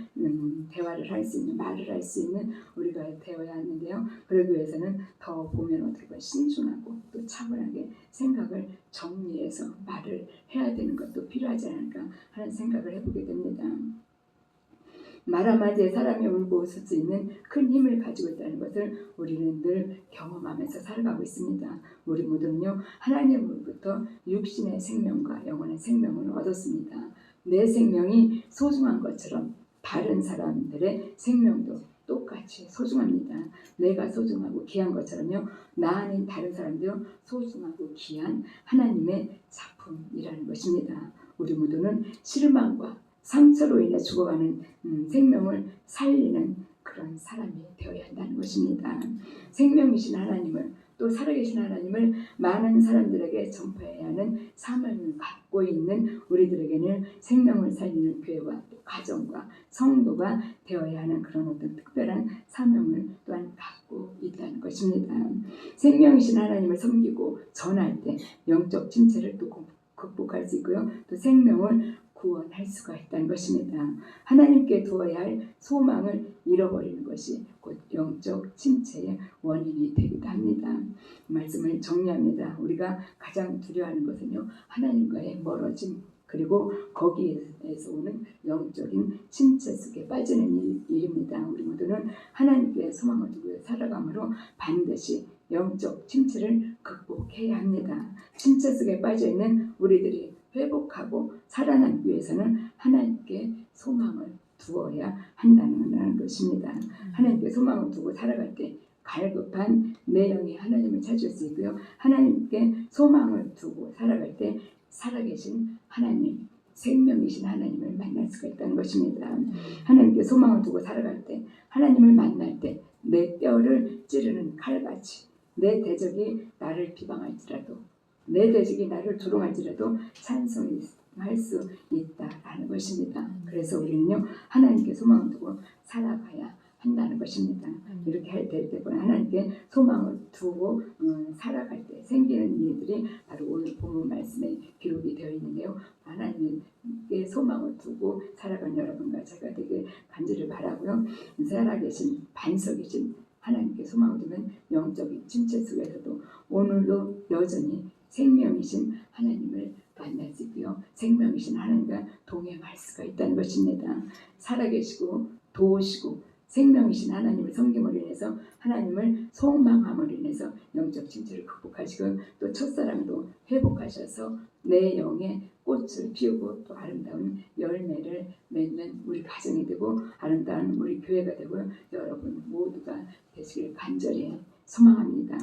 대화를 할 수 있는 말을 할 수 있는 우리가 되어야 하는데요. 그러기 위해서는 더 보면 어떻게 보면 신중하고 또 차분하게 생각을 정리해서 말을 해야 되는 것도 필요하지 않을까 하는 생각을 해보게 됩니다. 말 한마디에 사람이 울고 웃을 수 있는 큰 힘을 가지고 있다는 것을 우리는 늘 경험하면서 살아가고 있습니다. 우리 모두는요 하나님으로부터 육신의 생명과 영혼의 생명을 얻었습니다. 내 생명이 소중한 것처럼 다른 사람들의 생명도 똑같이 소중합니다. 내가 소중하고 귀한 것처럼요 나 아닌 다른 사람도 소중하고 귀한 하나님의 작품이라는 것입니다. 우리 모두는 실망과 상처로 인해 죽어가는 생명을 살리는 그런 사람이 되어야 한다는 것입니다. 생명이신 하나님을 또 살아계신 하나님을 많은 사람들에게 전파해야 하는 사명을 갖고 있는 우리들에게는 생명을 살리는 교회와 또 가정과 성도가 되어야 하는 그런 어떤 특별한 사명을 또한 갖고 있다는 것입니다. 생명이신 하나님을 섬기고 전할 때 영적 침체를 또 극복할 수 있고요. 또 생명을 구원할 수가 있다는 것입니다. 하나님께 두어야 할 소망을 잃어버리는 것이 곧 영적 침체의 원인이 되기도 합니다. 말씀을 정리합니다. 우리가 가장 두려워하는 것은요 하나님과의 멀어짐 그리고 거기에서 오는 영적인 침체 속에 빠지는 일입니다. 우리 모두는 하나님께 소망을 두고 살아감으로 반드시 영적 침체를 극복해야 합니다. 침체 속에 빠져있는 우리들이 회복하고 살아남기 위해서는 하나님께 소망을 두어야 한다는 것입니다. 하나님께 소망을 두고 살아갈 때 갈급한 내 영이 하나님을 찾을 수 있고요. 하나님께 소망을 두고 살아갈 때 살아계신 하나님, 생명이신 하나님을 만날 수가 있다는 것입니다. 하나님께 소망을 두고 살아갈 때 하나님을 만날 때 내 뼈를 찌르는 칼같이 내 대적이 나를 비방할지라도 내 대적이 나를 조롱할지라도 찬송할 수 있다라는 것입니다. 그래서 우리는요 하나님께 소망을 두고 살아가야 한다는 것입니다. 이렇게 할 때 하나님께 소망을 두고 살아갈 때 생기는 일들이 바로 오늘 본문 말씀에 기록이 되어 있는데요. 하나님께 소망을 두고 살아간 여러분과 제가 되게 간절히 바라고요. 살아계신 반석이신 하나님께 소망을 두면 영적인 침체 속에서도 오늘도 여전히 생명이신 하나님을 만날 수 있고요. 생명이신 하나님과 동행할 수가 있다는 것입니다. 살아계시고 도우시고 생명이신 하나님을 섬김으로 인해서 하나님을 소망함으로 인해서 영적 침체를 극복하시고 또 첫사랑도 회복하셔서 내 영의 꽃을 피우고 또 아름다운 열매를 맺는 우리 가정이 되고 아름다운 우리 교회가 되고 여러분 모두가 되시길 간절히 소망합니다.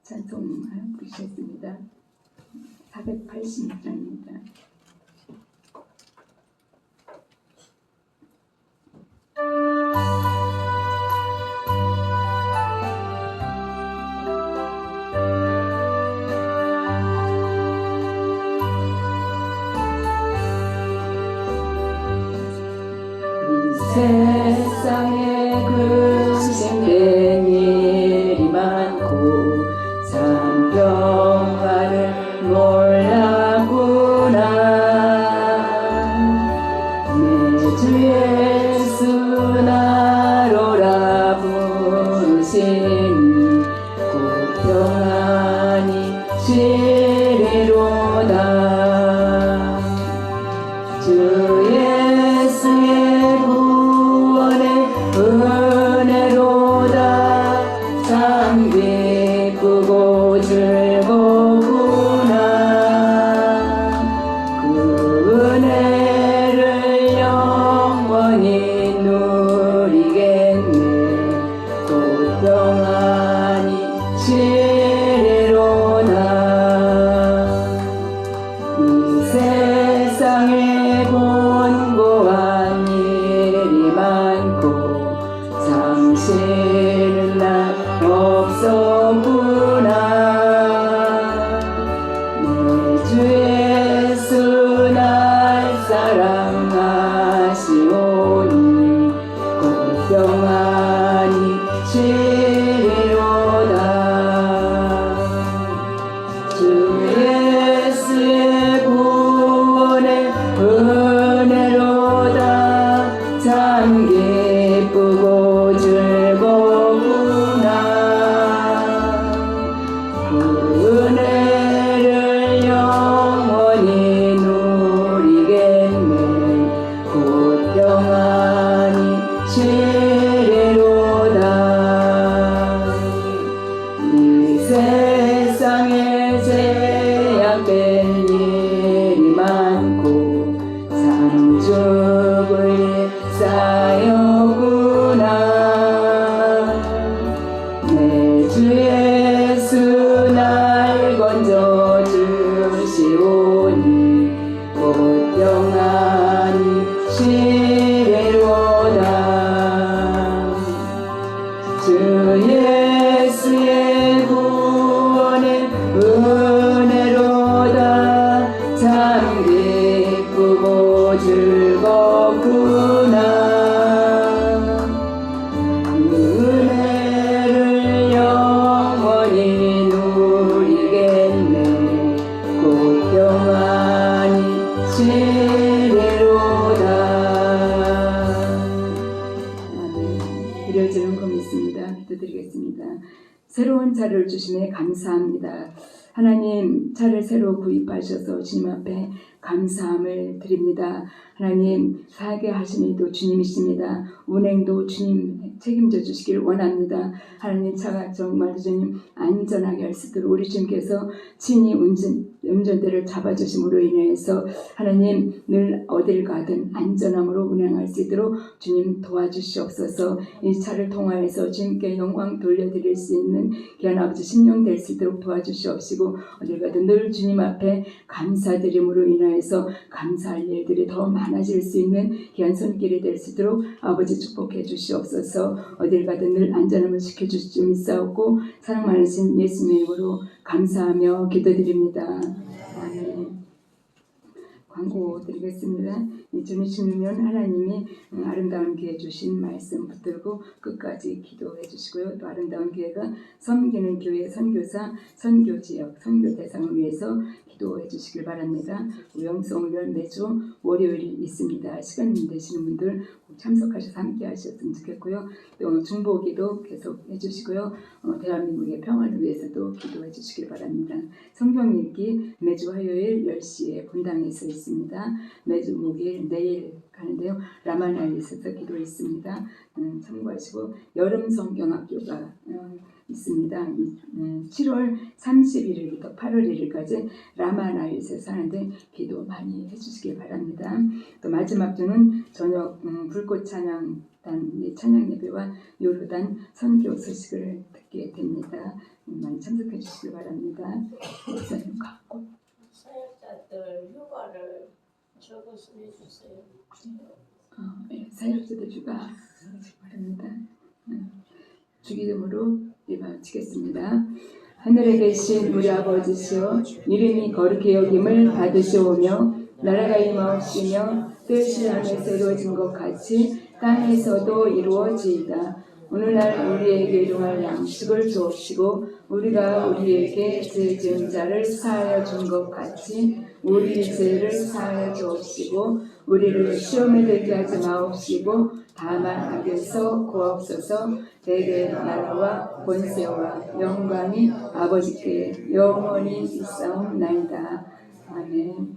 찬송을 부르셨습니다. 486장입니다. 세상에 근심된 일이 많고 상경하를 몰랐구나. 내 주 예수 나로라 부르시니 곧 평안히 쉬리로다. 주 예수의 은혜 시리로다. 주 예수의 구원의 은혜로다. 참 기쁘고 즐겁구나. 그 은혜를 영원히 누리겠네. 곧 평안히 시리로다. 이 세상에 제약된 일이 많고 상죽을 쌓였구나. 내 주 예수 날 건져 주시오니 곧 평안히 시리로다. 주 예수의 구원의 은혜로다. 참 기쁘고 즐겁구나. 은혜를 영원히 누리겠네. 곧 평안히 시리로다. 아멘. 이뤄지는 거 믿습니다. 기도드리겠습니다. 새로운 차를 주심에 감사합니다. 하나님, 차를 새로 구입하셔서 주님 앞에 감사함을 드립니다. 하나님, 사게 하신 이도 주님이십니다. 운행도 주님 책임져 주시길 원합니다. 하나님, 차가 정말 주님 안전하게 할 수 있도록 우리 주님께서 친히 운전대를 잡아주심으로 인해서 하나님 늘 어딜 가든 안전함으로 운행할 수 있도록 주님 도와주시옵소서. 이 차를 통하여서 주님께 영광 돌려드릴 수 있는 귀한 아버지 심령 될 수 있도록 도와주시옵시고, 어딜 가든 늘 주님 앞에 감사드림으로 인하여서 감사할 일들이 더 많아질 수 있는 귀한 손길이 될 수 있도록 아버지 축복해 주시옵소서. 어딜 가든 늘 안전함을 지켜주실 줄 믿사옵고 사랑 많으신 예수님의 이름으로 감사하며 기도드립니다. 아멘. 광고 드리겠습니다. 주님이시면 하나님이 아름다운 기회 주신 말씀 붙들고 끝까지 기도해 주시고요. 또 아름다운 기회가 섬기는 교회 선교사, 선교지역, 선교대상을 위해서 기도해 주시길 바랍니다. 영성훈련 매주 월요일 있습니다. 시간 되시는 분들 꼭 참석하셔서 함께 하셨으면 좋겠고요. 또 중보기도 계속 해주시고요. 대한민국의 평화를 위해서도 기도해 주시길 바랍니다. 성경 읽기 매주 화요일 10시에 본당에서 있습니다. 매주 목요일 내일 가는데요. 라마나에서 기도 있습니다. 참고하시고 여름 성경학교가 있습니다. 7월 31일부터 8월 1일까지 라마나에서 하는데 기도 많이 해주시길 바랍니다. 또 마지막 주는 저녁 불꽃 찬양단 찬양 예배와 요르단 선교 소식을 듣게 됩니다. 많이 참석해 주시길 바랍니다. 목사님 갖고 사역자들 휴가를 적어서 해주세요. 네, 사역자들 휴가 바랍니다. 주기도문으로 마치겠습니다. 하늘에 계신 우리 아버지시여, 이름이 거룩히 여김을 받으시오며 나라가 임하옵시며 뜻이 하늘에서 이루어진 것 같이 땅에서도 이루어지이다. 오늘날 우리에게 일용할 양식을 주옵시고 우리가 우리에게 죄 지은 자를 사하여 준 것 같이 우리 죄를 사하여 주옵시고 우리를 시험에 들게 하지 마옵시고 다만 악에서 구하옵소서. 대개 나라와 권세와 영광이 아버지께 영원히 있사옵나이다. 아멘.